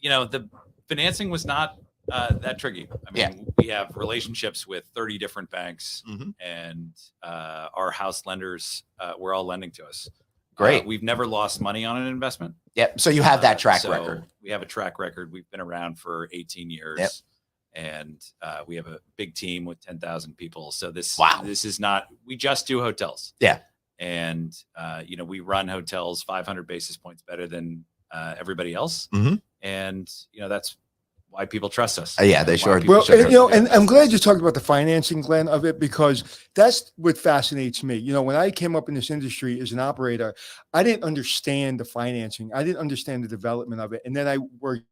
The financing was not that tricky. I mean, we have relationships with 30 different banks and our house lenders were all lending to us. Great. We've never lost money on an investment. Yep. So you have that track record. We have a track record. We've been around for 18 years. Yep. And we have a big team with 10,000 people. So this is not, we just do hotels. Yeah. And, we run hotels 500 basis points better than everybody else. And, that's why people trust us. Yeah, they sure. Well, and I'm glad you talked about the financing, Glenn, of it, because that's what fascinates me. When I came up in this industry as an operator, I didn't understand the financing. I didn't understand the development of it. And then I worked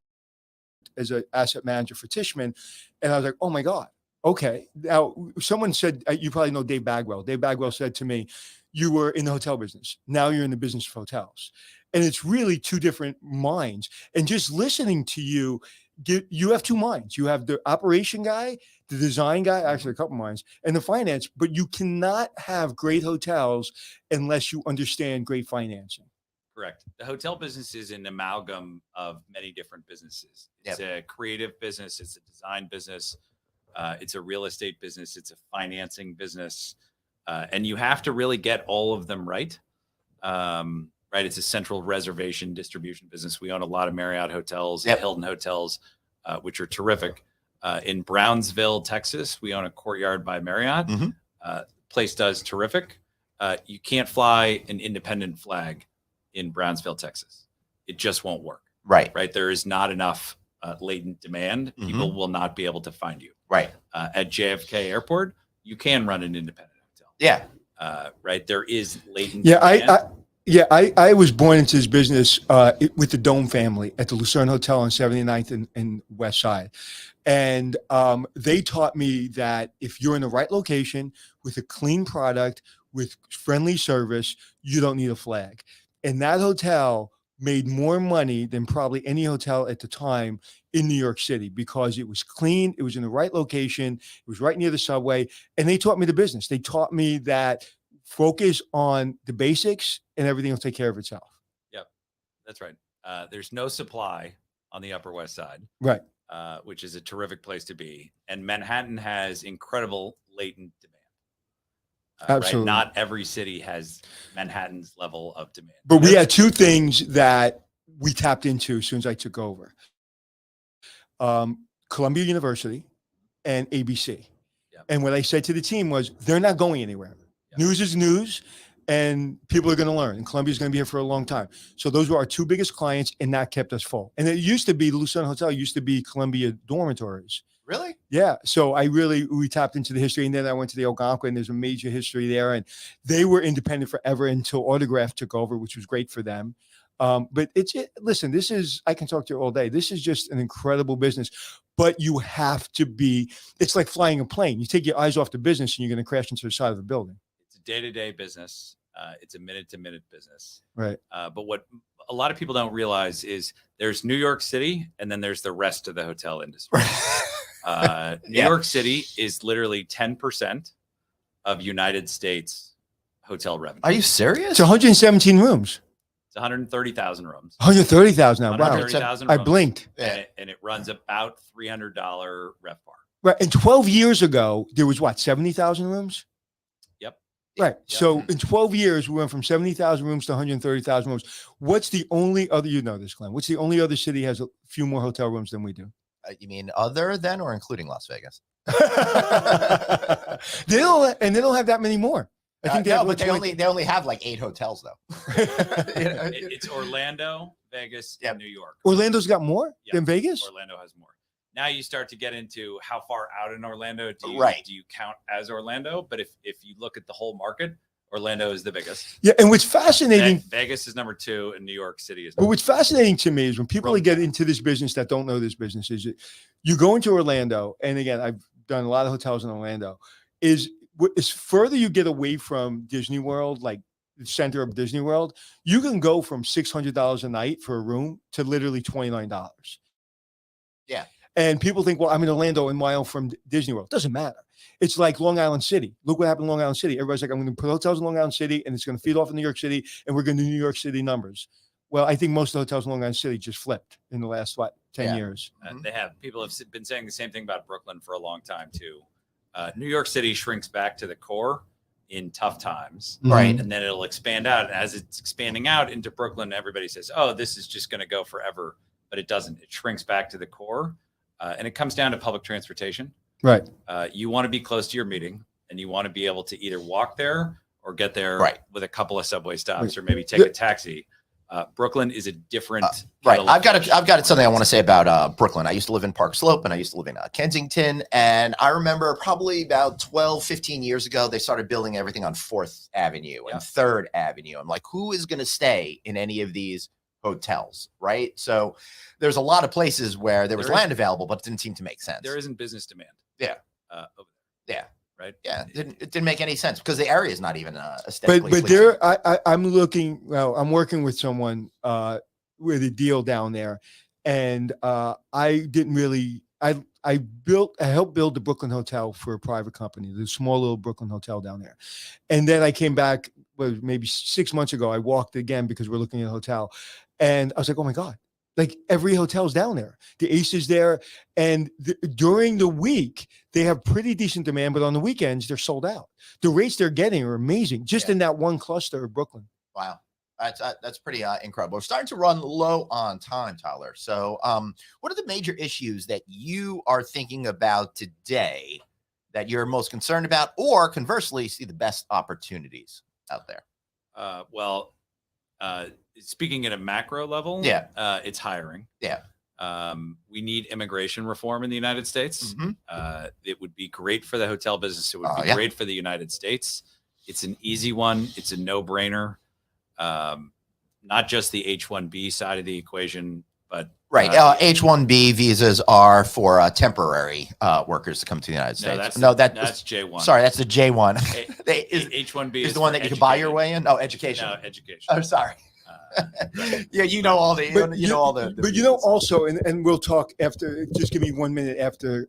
as an asset manager for Tishman. And I was like, oh my God. Okay. Now someone said, you probably know Dave Bagwell. Dave Bagwell said to me, you were in the hotel business. Now you're in the business of hotels. And it's really two different minds. And just listening to you, you have two minds. You have the operation guy, the design guy, actually a couple minds, and the finance, but you cannot have great hotels unless you understand great financing. Correct. The hotel business is an amalgam of many different businesses. It's a creative business. It's a design business. It's a real estate business. It's a financing business. And you have to really get all of them right. Right. It's a central reservation distribution business. We own a lot of Marriott hotels, Hilton hotels, which are terrific. In Brownsville, Texas, we own a Courtyard by Marriott. Place does terrific. You can't fly an independent flag in Brownsville, Texas. It just won't work. Right. There is not enough latent demand. People will not be able to find you. Right. At JFK Airport, you can run an independent hotel. Yeah. Right. There is latent demand. I was born into this business with the Dome family at the Lucerne Hotel on 79th and West Side. And they taught me that if you're in the right location with a clean product, with friendly service, you don't need a flag. And that hotel made more money than probably any hotel at the time in New York City because it was clean. It was in the right location. It was right near the subway. And they taught me the business. They taught me that focus on the basics and everything will take care of itself. Yep. That's right. There's no supply on the Upper West Side. Right. Which is a terrific place to be. And Manhattan has incredible latent demand. Absolutely. Right? Not every city has Manhattan's level of demand. But we had two things that we tapped into as soon as I took over. Columbia University and ABC. Yep. And what I said to the team was, they're not going anywhere. Yep. News is news, and people are going to learn. And Columbia is going to be here for a long time. So those were our two biggest clients, and that kept us full. And it used to be, the Lucerne Hotel used to be Columbia dormitories. Really? Yeah. So we tapped into the history, and then I went to the Algonquin, and there's a major history there, and they were independent forever until Autograph took over, which was great for them. But listen, I can talk to you all day. This is just an incredible business, but you have to it's like flying a plane. You take your eyes off the business and you're going to crash into the side of the building. It's a a day-to-day business. It's a minute-to-minute business. Right. But what a lot of people don't realize is there's New York City, and then there's the rest of the hotel industry. New York City is literally 10% of United States hotel revenue. Are you serious? It's 117 rooms. It's 130,000 rooms. 130,000 now. Wow. 130,000 I rooms, blinked. and it runs about $300 RevPAR. Right. And 12 years ago, there was what, 70,000 rooms? Yep. Right. Yep. So in 12 years, we went from 70,000 rooms to 130,000 rooms. What's the only other, you know this, Glenn, what's the only other city has a few more hotel rooms than we do? You mean other than or including Las Vegas? They don't have that many more. I think they only have like 8 hotels though. It's Orlando, Vegas, and New York. Orlando's got more than Vegas? Orlando has more. Now you start to get into how far out in Orlando do you count as Orlando? But if you look at the whole market, Orlando is the biggest. Yeah, and what's fascinating, Vegas is number 2, and New York City is. But what's fascinating to me is when people get into this business that don't know this business is you go into Orlando, and again, I've done a lot of hotels in Orlando. As further you get away from Disney World, like the center of Disney World, you can go from $600 a night for a room to literally $29. Yeah. And people think, well, I'm in Orlando, a mile from Disney World. Doesn't matter. It's like Long Island City. Look what happened in Long Island City. Everybody's like, I'm going to put hotels in Long Island City, and it's going to feed off in New York City, and we're going to do New York City numbers. Well, I think most of the hotels in Long Island City just flipped in the last, 10 years. They have. People have been saying the same thing about Brooklyn for a long time, too. New York City shrinks back to the core in tough times. Right. And then it'll expand out. And as it's expanding out into Brooklyn, everybody says, oh, this is just going to go forever. But it doesn't. It shrinks back to the core. And it comes down to public transportation. Right. You want to be close to your meeting, and you want to be able to either walk there or get there with a couple of subway stops or maybe take a taxi. Brooklyn is a different. Right. I've got something I want to say about Brooklyn. I used to live in Park Slope, and I used to live in Kensington. And I remember probably about 12, 15 years ago, they started building everything on 4th Avenue and 3rd Avenue. I'm like, who is going to stay in any of these hotels? Right. So there's a lot of places where there was land available, but it didn't seem to make sense. There isn't business demand. Yeah. Over there. Yeah. Right. Yeah. It didn't make any sense because the area is not even aesthetically. But there, I'm looking. Well, I'm working with someone with a deal down there, and I didn't really. I helped build the Brooklyn Hotel for a private company, the small little Brooklyn Hotel down there, and then I came back. Well, maybe 6 months ago, I walked again because we're looking at a hotel, and I was like, oh my God. Like every hotel's down there. The Ace is there. And during the week, they have pretty decent demand, but on the weekends, they're sold out. The rates they're getting are amazing just in that one cluster of Brooklyn. Wow. That's pretty incredible. We're starting to run low on time, Tyler. So what are the major issues that you are thinking about today that you're most concerned about, or conversely, see the best opportunities out there? Speaking at a macro level, it's hiring. Yeah. We need immigration reform in the United States. It would be great for the hotel business. It would be great for the United States. It's an easy one. It's a no-brainer. Not just the H-1B side of the equation, but H-1B visas are for temporary workers to come to the United States. That's J-1. Sorry, that's the J-1. H-1B is the one that you can buy your way in. Oh, education. No, education. Oh, sorry. Yeah, you know all the. But you know also, and we'll talk after. Just give me 1 minute after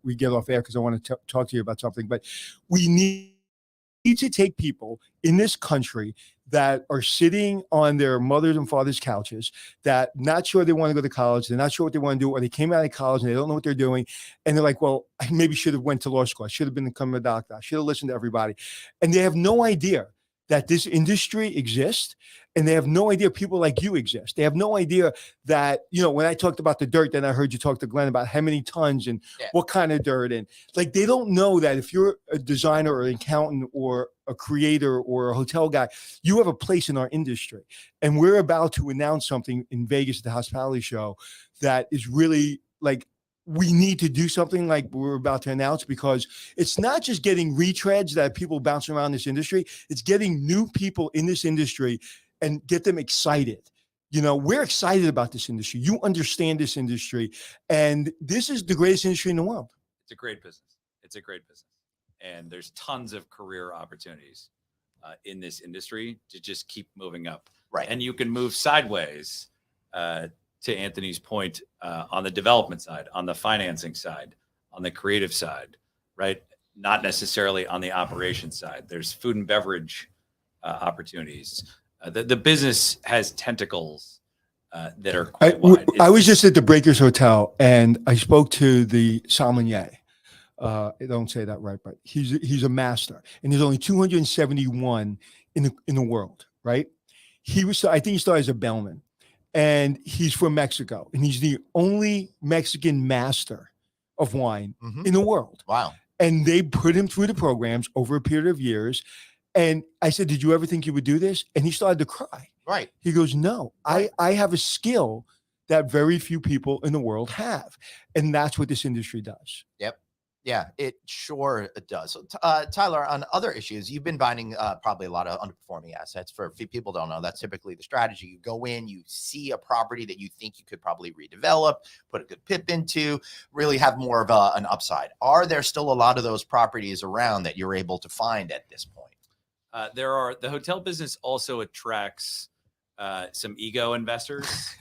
we get off air because I want to talk to you about something. But we need to take people in this country that are sitting on their mothers and fathers' couches, that not sure they want to go to college, they're not sure what they want to do, or they came out of college and they don't know what they're doing, and they're like, well, I maybe should have went to law school, I should have become a doctor, I should have listened to everybody, and they have no idea that this industry exists, and they have no idea people like you exist. They have no idea that, when I talked about the dirt, then I heard you talk to Glenn about how many tons and what kind of dirt. And like, they don't know that if you're a designer or an accountant or a creator or a hotel guy, you have a place in our industry. And we're about to announce something in Vegas at the hospitality show that is really like, we need to do something like we're about to announce, because it's not just getting retreads that people bouncing around this industry. It's getting new people in this industry and get them excited. We're excited about this industry. You understand this industry, and this is the greatest industry in the world. It's a great business. And there's tons of career opportunities. in this industry to just keep moving up. Right. And you can move sideways, to Anthony's point, on the development side, on the financing side, on the creative side, right? Not necessarily on the operations side. There's food and beverage opportunities. The business has tentacles that are quite wide. I was just at the Breakers Hotel and I spoke to the sommelier. I don't say that right, but he's a master, and there's only 271 in the world, right? I think he started as a bellman, and he's from Mexico, and he's the only Mexican master of wine in the world. Wow. And they put him through the programs over a period of years. And I said, did you ever think you would do this? And he started to cry. Right. He goes, no, I have a skill that very few people in the world have. And that's what this industry does. Yep. Yeah, it sure does. So, Tyler, on other issues, you've been buying probably a lot of underperforming assets. For people don't know, that's typically the strategy. You go in, you see a property that you think you could probably redevelop, put a good PIP into, really have more of an upside. Are there still a lot of those properties around that you're able to find at this point? There are. The hotel business also attracts some ego investors.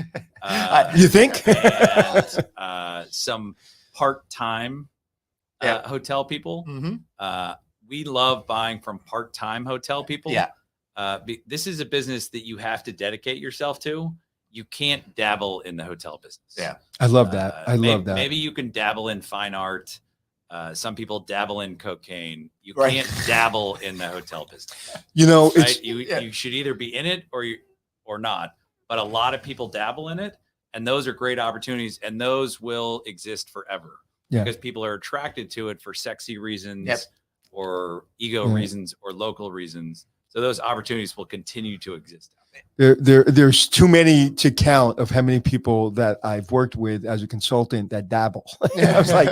You think? And, some part-time hotel people. We love buying from part-time hotel people. This is a business that you have to dedicate yourself to. You can't dabble in the hotel business. Yeah. I love that. I love that. Maybe you can dabble in fine art. Some people dabble in cocaine. You can't dabble in the hotel business. You know, right? You should either be in it or not. But a lot of people dabble in it, and those are great opportunities, and those will exist forever. Because people are attracted to it for sexy reasons or ego reasons or local reasons. So those opportunities will continue to exist. There's too many to count of how many people that I've worked with as a consultant that dabble. I was like,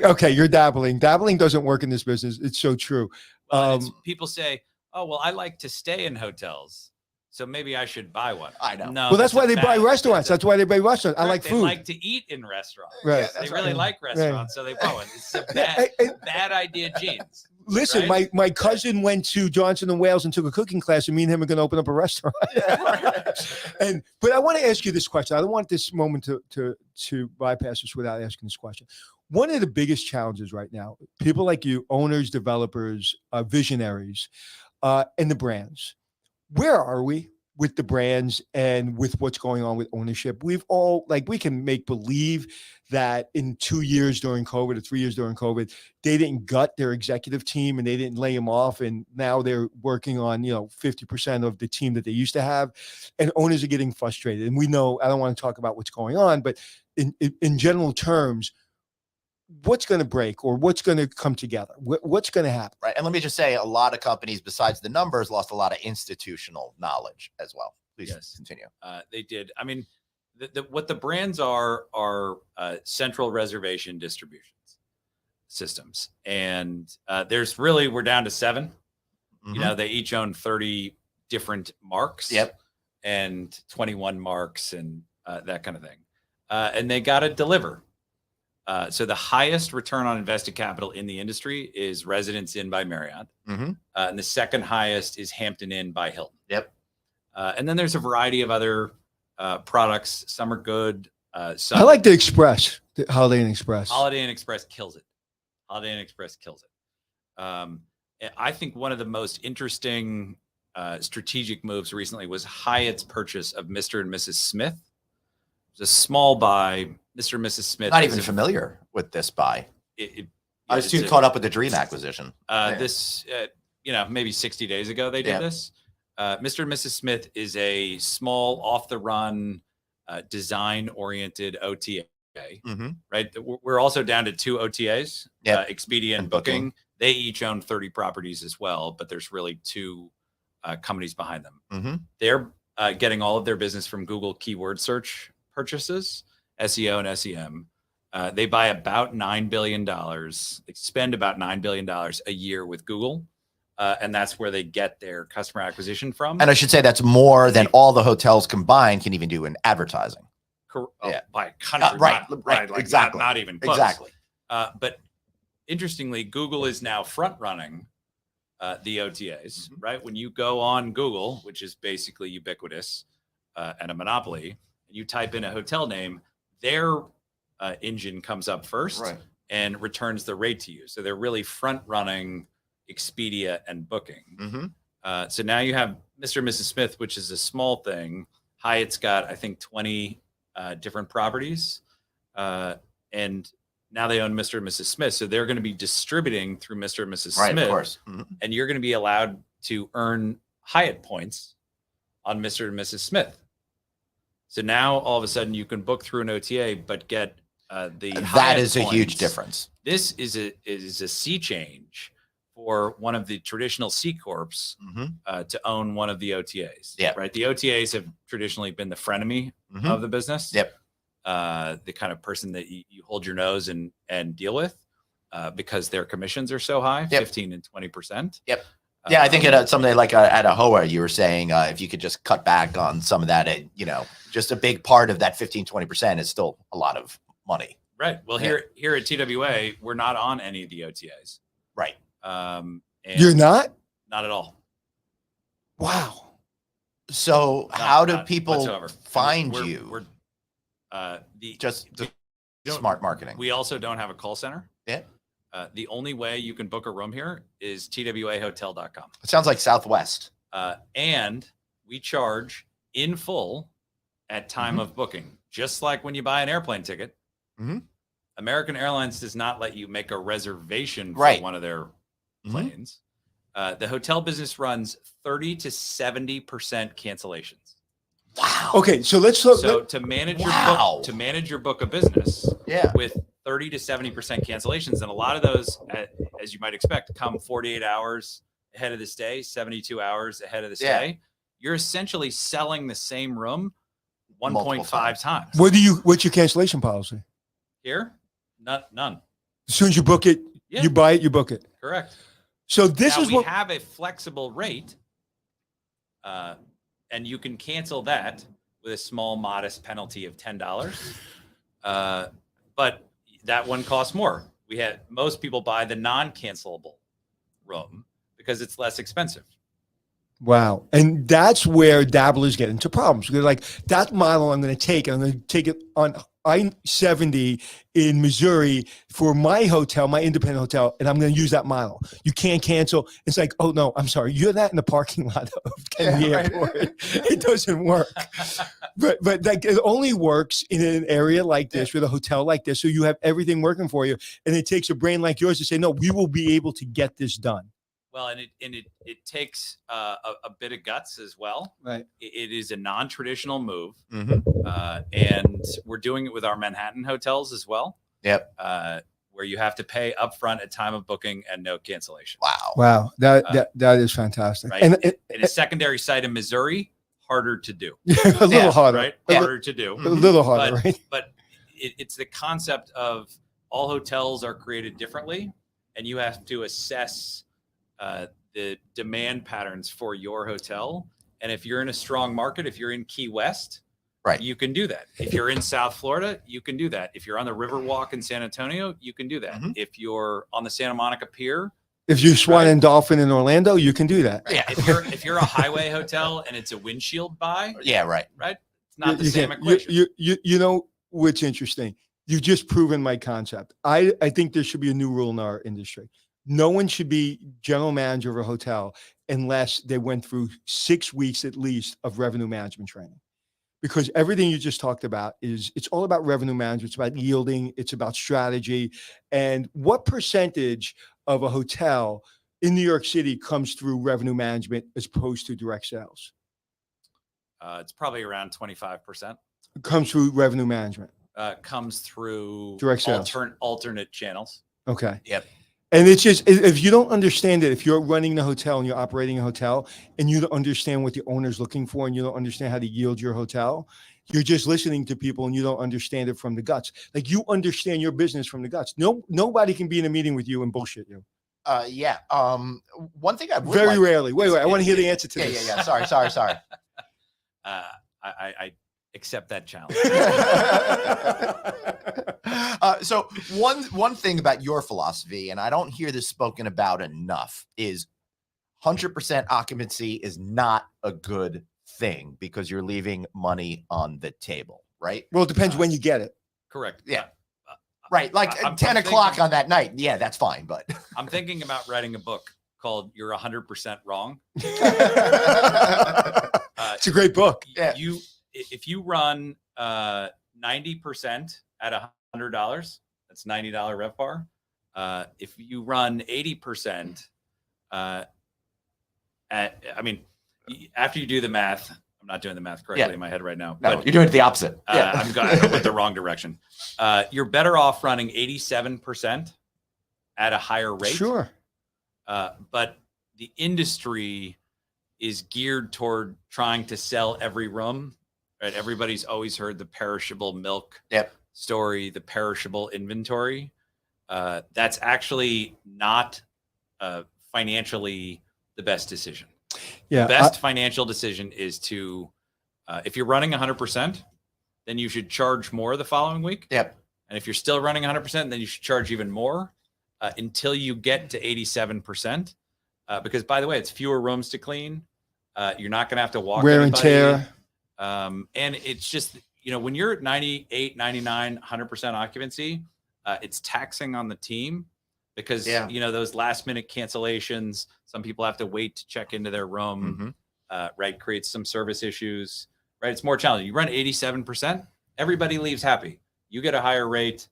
okay, you're dabbling. Dabbling doesn't work in this business. It's so true. People say, oh, well, I like to stay in hotels, so maybe I should buy one. I know. No, well, that's why they buy restaurants. That's why they buy restaurants. I like food. They like to eat in restaurants. Right. They really like restaurants, so they buy one. It's a bad idea, genes. Listen, right? my cousin went to Johnson & Wales and took a cooking class, and me and him are going to open up a restaurant. But I want to ask you this question. I don't want this moment to bypass us without asking this question. One of the biggest challenges right now, people like you, owners, developers, visionaries, and the brands. Where are we with the brands and with what's going on with ownership? We've all, we can make believe that in 2 years during COVID or 3 years during COVID, they didn't gut their executive team and they didn't lay them off. And now they're working on, 50% of the team that they used to have, and owners are getting frustrated. And we know, I don't want to talk about what's going on, but in general terms, what's going to break or what's going to come together? What's going to happen? Right. And let me just say, a lot of companies, besides the numbers, lost a lot of institutional knowledge as well. Please continue. They did. I mean, what the brands are central reservation distributions systems. And we're down to 7. They each own 30 different marks. And 21 marks and that kind of thing. And they got to deliver. So the highest return on invested capital in the industry is Residence Inn by Marriott. And the second highest is Hampton Inn by Hilton. And then there's a variety of other products. Some are good. I like the Express, the Holiday Inn Express. Holiday Inn Express kills it. I think one of the most interesting strategic moves recently was Hyatt's purchase of Mr. and Mrs. Smith. It was a small buy. Mr. and Mrs. Smith. Not even familiar with this buy. I was too caught up with the Dream acquisition. Maybe 60 days ago they did this. Mr. and Mrs. Smith is a small, off-the-run, design-oriented OTA. Right. We're also down to 2 OTAs, Expedia and Booking. They each own 30 properties as well, but there's really 2 companies behind them. They're getting all of their business from Google keyword search purchases, SEO and SEM. They buy about $9 billion. They spend about $9 billion a year with Google. And that's where they get their customer acquisition from. And I should say that's more than all the hotels combined can even do in advertising. By country. Right. Exactly. Not even close. Exactly. But interestingly, Google is now front running the OTAs, right? When you go on Google, which is basically ubiquitous and a monopoly, and you type in a hotel name, their engine comes up first and returns the rate to you. So they're really front running Expedia and Booking. So now you have Mr. and Mrs. Smith, which is a small thing. Hyatt's got, I think, 20 different properties. And now they own Mr. and Mrs. Smith. So they're going to be distributing through Mr. and Mrs. Smith. Of course. And you're going to be allowed to earn Hyatt points on Mr. and Mrs. Smith. So now all of a sudden you can book through an OTA, but get the that Hyatt is points. A huge difference. This is a sea change for one of the traditional C corps to own one of the OTAs. Right. The OTAs have traditionally been the frenemy of the business. The kind of person that you hold your nose and deal with because their commissions are so high, 15 and 20%. I think at something like at a HOA, you were saying if you could just cut back on some of that, just a big part of that 15, 20% is still a lot of money. Right. Well, here at TWA, we're not on any of the OTAs. Right. And you're not? Not at all. Wow. So how do people whatsoever. find We're you? Just smart marketing. We also don't have a call center. The only way you can book a room here is twahotel.com. It sounds like Southwest. And we charge in full at time of booking, just like when you buy an airplane ticket. American Airlines does not let you make a reservation for one of their planes. The hotel business runs 30 to 70% cancellations. Wow. Okay, so let's look. So to manage your book of business, with 30 to 70% cancellations, and a lot of those, as you might expect, come 48 hours ahead of the stay, 72 hours ahead of the stay. You're essentially selling the same room 1.5 times. What's your cancellation policy? Here, none. As soon as you book it, you buy it, you book it. Correct. So this is we have a flexible rate, and you can cancel that with a small, modest penalty of $10. But that one costs more. Most people buy the non-cancelable room because it's less expensive. Wow. And that's where dabblers get into problems. They're like, that model I'm going to take it on I-70 in Missouri for my hotel, my independent hotel, and I'm going to use that model. You can't cancel. It's like, oh no, I'm sorry. You're that in the parking lot of Kennedy Airport. It doesn't work. But that it only works in an area like this, with a hotel like this. So you have everything working for you. And it takes a brain like yours to say, no, we will be able to get this done. Well, and it takes a bit of guts as well. Right. It is a non-traditional move, and we're doing it with our Manhattan hotels as well. Where you have to pay upfront at time of booking and no cancellation. Wow. That is fantastic. Right. And in a secondary site in Missouri, harder to do. A little harder. Right. Harder to do. A little harder, right? But it's the concept of all hotels are created differently, and you have to assess the demand patterns for your hotel. And if you're in a strong market, if you're in Key West, you can do that. If you're in South Florida, you can do that. If you're on the Riverwalk in San Antonio, you can do that. If you're on the Santa Monica Pier, if you're Swan and Dolphin in Orlando, you can do that. If you're a highway hotel and it's a windshield buy, right. It's not the same equation. You know what's interesting? You've just proven my concept. I think there should be a new rule in our industry. No one should be general manager of a hotel unless they went through 6 weeks at least of revenue management training. Because everything you just talked about it's all about revenue management. It's about yielding. It's about strategy. And what percentage of a hotel in New York City comes through revenue management as opposed to direct sales? It's probably around 25%. It comes through revenue management. Comes through direct sales. Alternate channels. Okay. And it's just, if you don't understand it, if you're running the hotel and you're operating a hotel and you don't understand what the owner's looking for and you don't understand how to yield your hotel, you're just listening to people and you don't understand it from the guts. Like, you understand your business from the guts. Nobody can be in a meeting with you and bullshit you. One thing I would very rarely. Wait. I want to hear the answer to this. Sorry. I accept that challenge. So one thing about your philosophy, and I don't hear this spoken about enough, is 100% occupancy is not a good thing because you're leaving money on the table, right? Well, it depends when you get it. Correct. Yeah. Right. Like I'm 10 o'clock thinking- on that night. Yeah, that's fine. But I'm thinking about writing a book called "You're 100% Wrong." It's a great book. Yeah. If you run 90% at $100, that's $90 RevPAR. If you run 80% after you do the math, I'm not doing the math correctly in my head right now. No, but you're doing it the opposite. I'm going with the wrong direction. You're better off running 87% at a higher rate. Sure. But the industry is geared toward trying to sell every room. Right? Everybody's always heard the perishable milk story, the perishable inventory. That's actually not financially the best decision. Yeah. The best financial decision is to, if you're running 100%, then you should charge more the following week. Yep. And if you're still running 100%, then you should charge even more until you get to 87%. Because, by the way, it's fewer rooms to clean. You're not going to have to walk wear and tear. And it's just, when you're at 98, 99, 100% occupancy, it's taxing on the team because, those last minute cancellations, some people have to wait to check into their room, right? Creates some service issues, right? It's more challenging. You run 87%, everybody leaves happy. You get a higher rate.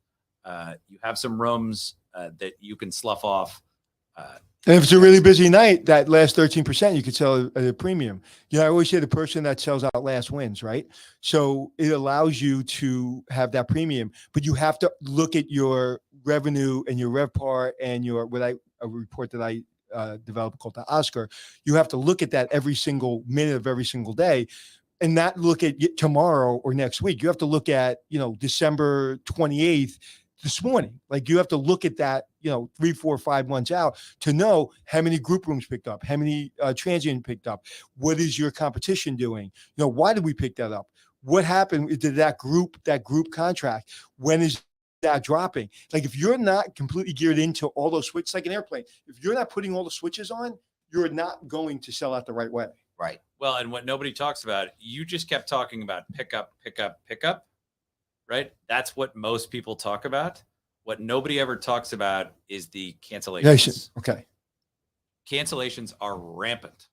You have some rooms that you can slough off. And if it's a really busy night, that last 13%, you could sell at a premium. I always say the person that sells out last wins, right? So it allows you to have that premium, but you have to look at your revenue and your RevPAR and a report that I developed called the Oscar. You have to look at that every single minute of every single day and not look at tomorrow or next week. You have to look at, December 28th, this morning. Like you have to look at that, 3, 4, 5 months out to know how many group rooms picked up, how many transient picked up. What is your competition doing? Why did we pick that up? What happened to that group contract? When is that dropping? Like if you're not completely geared into all those switches, like an airplane, if you're not putting all the switches on, you're not going to sell out the right way. Right. Well, and what nobody talks about, you just kept talking about pickup. Right? That's what most people talk about. What nobody ever talks about is the cancellations. Okay. Cancellations are rampant.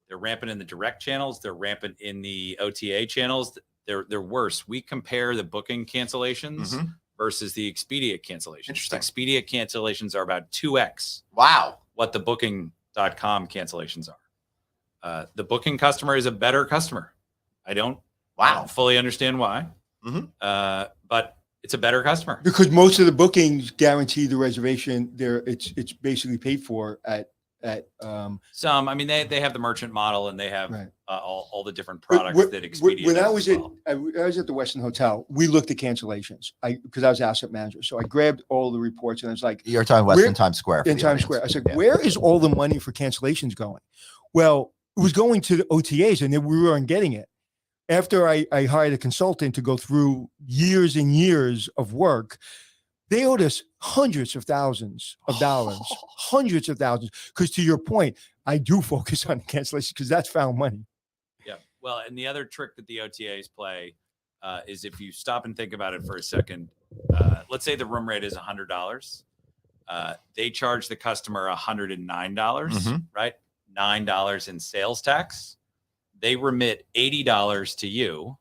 They're rampant in the direct channels. They're rampant in the OTA channels. They're worse. We compare the booking cancellations versus the Expedia cancellations. Interesting. Expedia cancellations are about 2x. Wow. What the booking.com cancellations are. The booking customer is a better customer. I don't fully understand why. But it's a better customer because most of the bookings guarantee the reservation there. It's basically paid for at some. I mean, they have the merchant model and they have all the different products that Expedia. When I was at the Westin Hotel, we looked at cancellations. Because I was asset manager, so I grabbed all the reports and I was like, "You're talking Westin Times Square." In Times Square, I said, "Where is all the money for cancellations going?" Well, it was going to the OTAs, and we weren't getting it. After I hired a consultant to go through years and years of work, they owed us hundreds of thousands of dollars, hundreds of thousands. Because to your point, I do focus on cancellation because that's found money. Yeah. Well, and the other trick that the OTAs play is if you stop and think about it for a second, let's say the room rate is $100. They charge the customer $109, right? $9 in sales tax. They remit $80 to you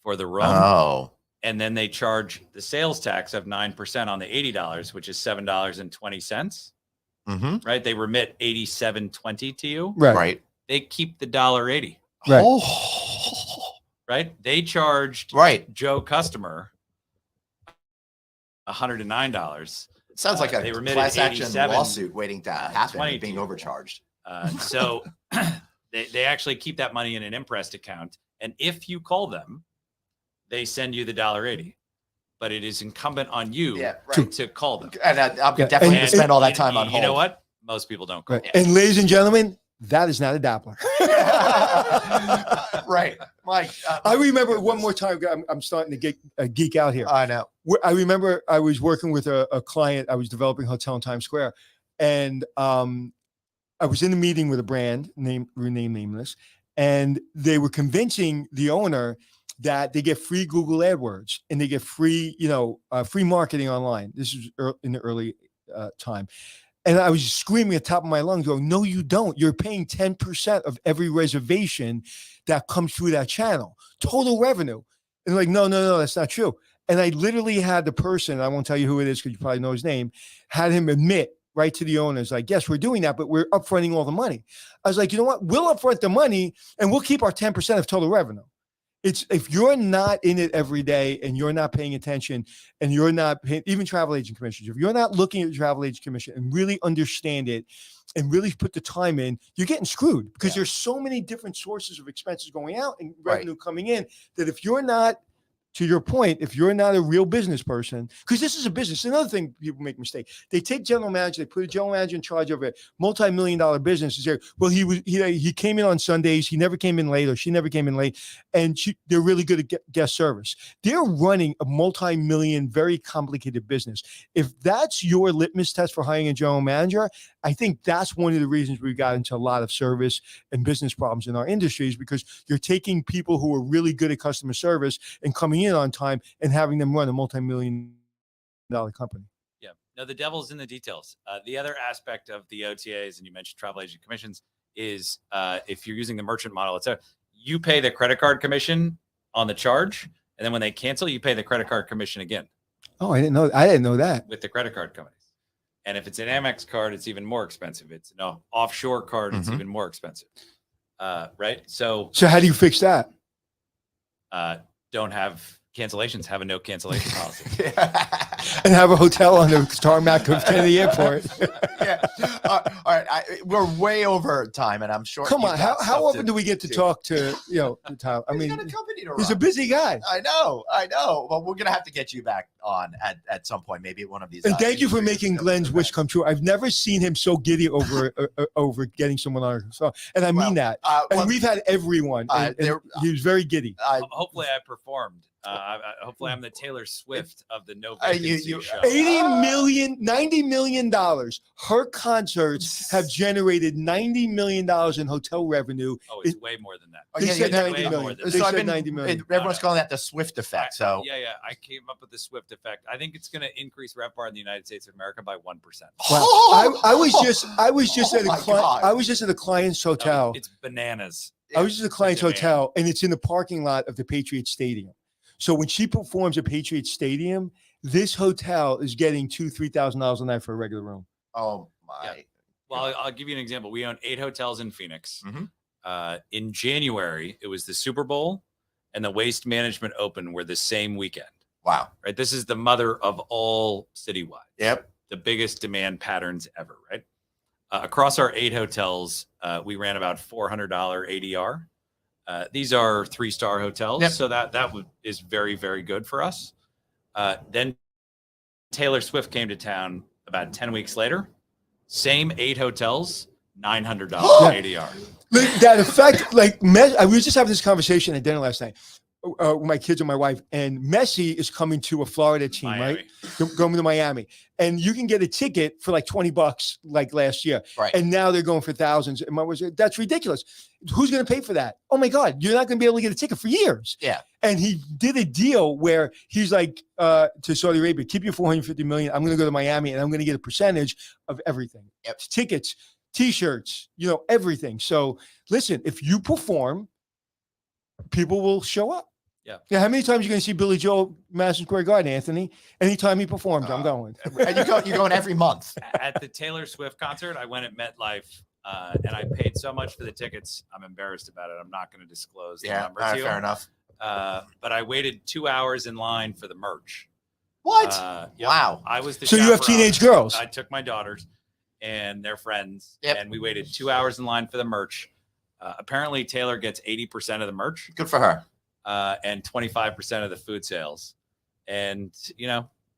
for the room. Oh. And then they charge the sales tax of 9% on the $80, which is $7.20. Right? They remit $87.20 to you. Right. They keep the $1.80. Right. Right? They charged Joe customer $109. Sounds like a they remitted class action 87, lawsuit waiting to happen and being overcharged. So they actually keep that money in an imprest account. And if you call them, they send you the $1.80. But it is incumbent on you to call them. And I'm definitely going to spend all that time on hold. You know what? Most people don't call. Right. And ladies and gentlemen, that is not a Doppler. Right. Mike. I remember one more time, I'm starting to geek out here. I know. I remember I was working with a client. I was developing a hotel in Times Square. And I was in a meeting with a brand rename nameless, and they were convincing the owner that they get free Google AdWords and they get free, free marketing online. This is in the early time. And I was screaming at the top of my lungs going, no, you don't. You're paying 10% of every reservation that comes through that channel, total revenue. And like, no, that's not true. And I literally had the person, I won't tell you who it is because you probably know his name, had him admit right to the owners, like, yes, we're doing that, but we're upfronting all the money. I was like, you know what? We'll upfront the money and we'll keep our 10% of total revenue. It's if you're not in it every day and you're not paying attention and you're not paying, even travel agent commissions, if you're not looking at the travel agent commission and really understand it and really put the time in, you're getting screwed because there's so many different sources of expenses going out and revenue coming in that if you're not, to your point, if you're not a real business person, because this is a business. Another thing people make a mistake. They take general manager, they put a general manager in charge of a multi-million-dollar business and say, well, he came in on Sundays, he never came in late, or she never came in late, and they're really good at guest service. They're running a multi-million, very complicated business. If that's your litmus test for hiring a general manager, I think that's one of the reasons we got into a lot of service and business problems in our industries, because you're taking people who are really good at customer service and coming in on time and having them run a multi-million-dollar company. Yeah, no, the devil's in the details. The other aspect of the OTAs, and you mentioned travel agent commissions, is if you're using the merchant model, you pay the credit card commission on the charge, and then when they cancel, you pay the credit card commission again. Oh, I didn't know that. With the credit card companies. And if it's an Amex card, it's even more expensive. It's an offshore card, it's even more expensive. Right? So how do you fix that? Don't have cancellations, have a no cancellation policy. And have a hotel on the tarmac of Kennedy Airport. All right. We're way over time, and I'm sure. Come on. How often do we get to talk to, Tyler? I mean, he's a busy guy. I know. Well, we're going to have to get you back on at some point, maybe at one of these. And thank you for making Glenn's wish come true. I've never seen him so giddy over getting someone on. So, and I mean that. And we've had everyone. And he was very giddy. Hopefully I performed. Hopefully I'm the Taylor Swift of the no vacancy show. $90 million. Her concerts have generated $90 million in hotel revenue. Oh, it's way more than that. They said $90 million. They said $90 million. Everyone's calling that the Swift effect. So I came up with the Swift effect. I think it's going to increase RevPAR in the United States of America by 1%. Wow. I was just at a client's hotel. It's bananas. I was just at a client's hotel, and it's in the parking lot of the Patriots Stadium. So when she performs at Patriots Stadium, this hotel is getting $2,000-$3,000 a night for a regular room. Oh my! Yeah. Well, I'll give you an example. We own 8 hotels in Phoenix. In January, it was the Super Bowl and the Waste Management Open were the same weekend. Wow! Right. This is the mother of all citywide. Yep. The biggest demand patterns ever. Right. Across our 8 hotels, we ran about $400 ADR. These are 3-star hotels, so that is very, very good for us. Then Taylor Swift came to town about 10 weeks later. Same 8 hotels, $900 ADR. That effect, I was just having this conversation at dinner last night with my kids and my wife, and Messi is coming to a Florida team, Miami. right? Going to Miami. And you can get a ticket for like $20 like last year. Right. And now they're going for thousands. And that's ridiculous. Who's going to pay for that? Oh my God, you're not going to be able to get a ticket for years. Yeah. And he did a deal where he's like to Saudi Arabia, keep your $450 million. I'm going to go to Miami and I'm going to get a percentage of everything. Yep. Tickets, T-shirts, everything. So listen, if you perform, people will show up. Yeah. How many times are you going to see Billy Joel Madison Square Garden, Anthony? Anytime he performs, I'm going. And you're going every month. At the Taylor Swift concert, I went at MetLife, and I paid so much for the tickets. I'm embarrassed about it. I'm not going to disclose the number to you. Fair enough. But I waited 2 hours in line for the merch. What? Wow. I was the So you have teenage girls. I took my daughters and their friends, and we waited 2 hours in line for the merch. Apparently, Taylor gets 80% of the merch. Good for her. And 25% of the food sales. And,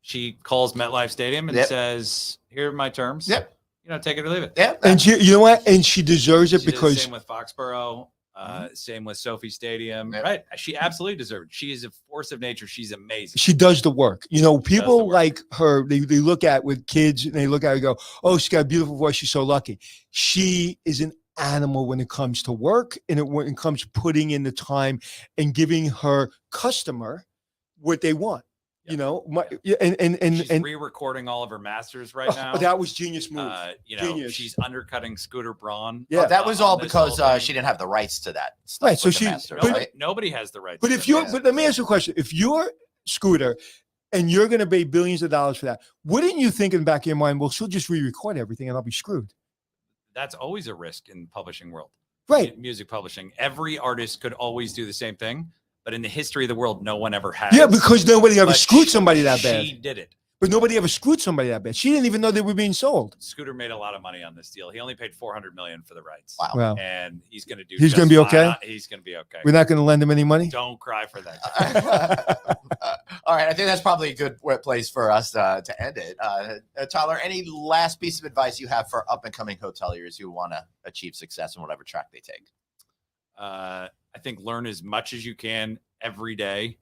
she calls MetLife Stadium and says, here are my terms. Yep. Take it or leave it. And you know what? And she deserves it She did because the same with Foxborough. Same with Sophie Stadium. Right. She absolutely deserved it. She is a force of nature. She's amazing. She does the work. You know, people like her, they look at with kids and they look at her and go, oh, she's got a beautiful voice. She's so lucky. She is an animal when it comes to work and when it comes to putting in the time and giving her customer what they want. You know, and she's re-recording all of her masters right now. That was genius move. You know, genius. She's undercutting Scooter Braun. Yeah, that was all because she didn't have the rights to that. Right. So nobody has the rights. But if you're, but let me ask you a question: if you're Scooter and you're going to pay billions of dollars for that, wouldn't you think in the back of your mind, well, she'll just re-record everything and I'll be screwed? That's always a risk in the publishing world. Right. Music publishing. Every artist could always do the same thing. But in the history of the world, no one ever has. Yeah, because nobody ever screwed somebody that bad. She did it. But nobody ever screwed somebody that bad. She didn't even know they were being sold. Scooter made a lot of money on this deal. He only paid $400 million for the rights. Wow. And he's going to do. He's going to be okay. He's going to be okay. We're not going to lend him any money. Don't cry for that. All right, I think that's probably a good place for us to end it. Tyler, any last piece of advice you have for up and coming hoteliers who want to achieve success in whatever track they take? I think learn as much as you can every day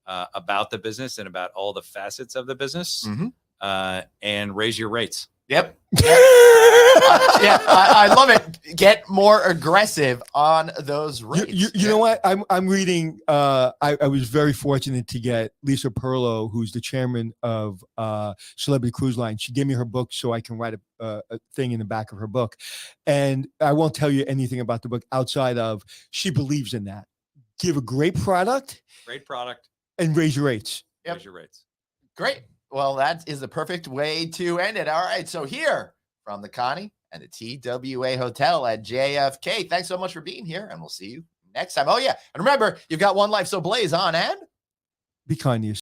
about the business and about all the facets of the business, and raise your rates. Yep. I love it. Get more aggressive on those rates. You know what? I'm reading. I was very fortunate to get Lisa Perlow, who's the chairman of Celebrity Cruise Line. She gave me her book so I can write a thing in the back of her book. And I won't tell you anything about the book outside of she believes in that. Give a great product, and raise your rates. Yep. Raise your rates. Great. Well, that is the perfect way to end it. All right. So here from the Connie and the TWA Hotel at JFK. Thanks so much for being here, and we'll see you next time. Oh, yeah. And remember, you've got one life, so blaze on and be kind to yourself.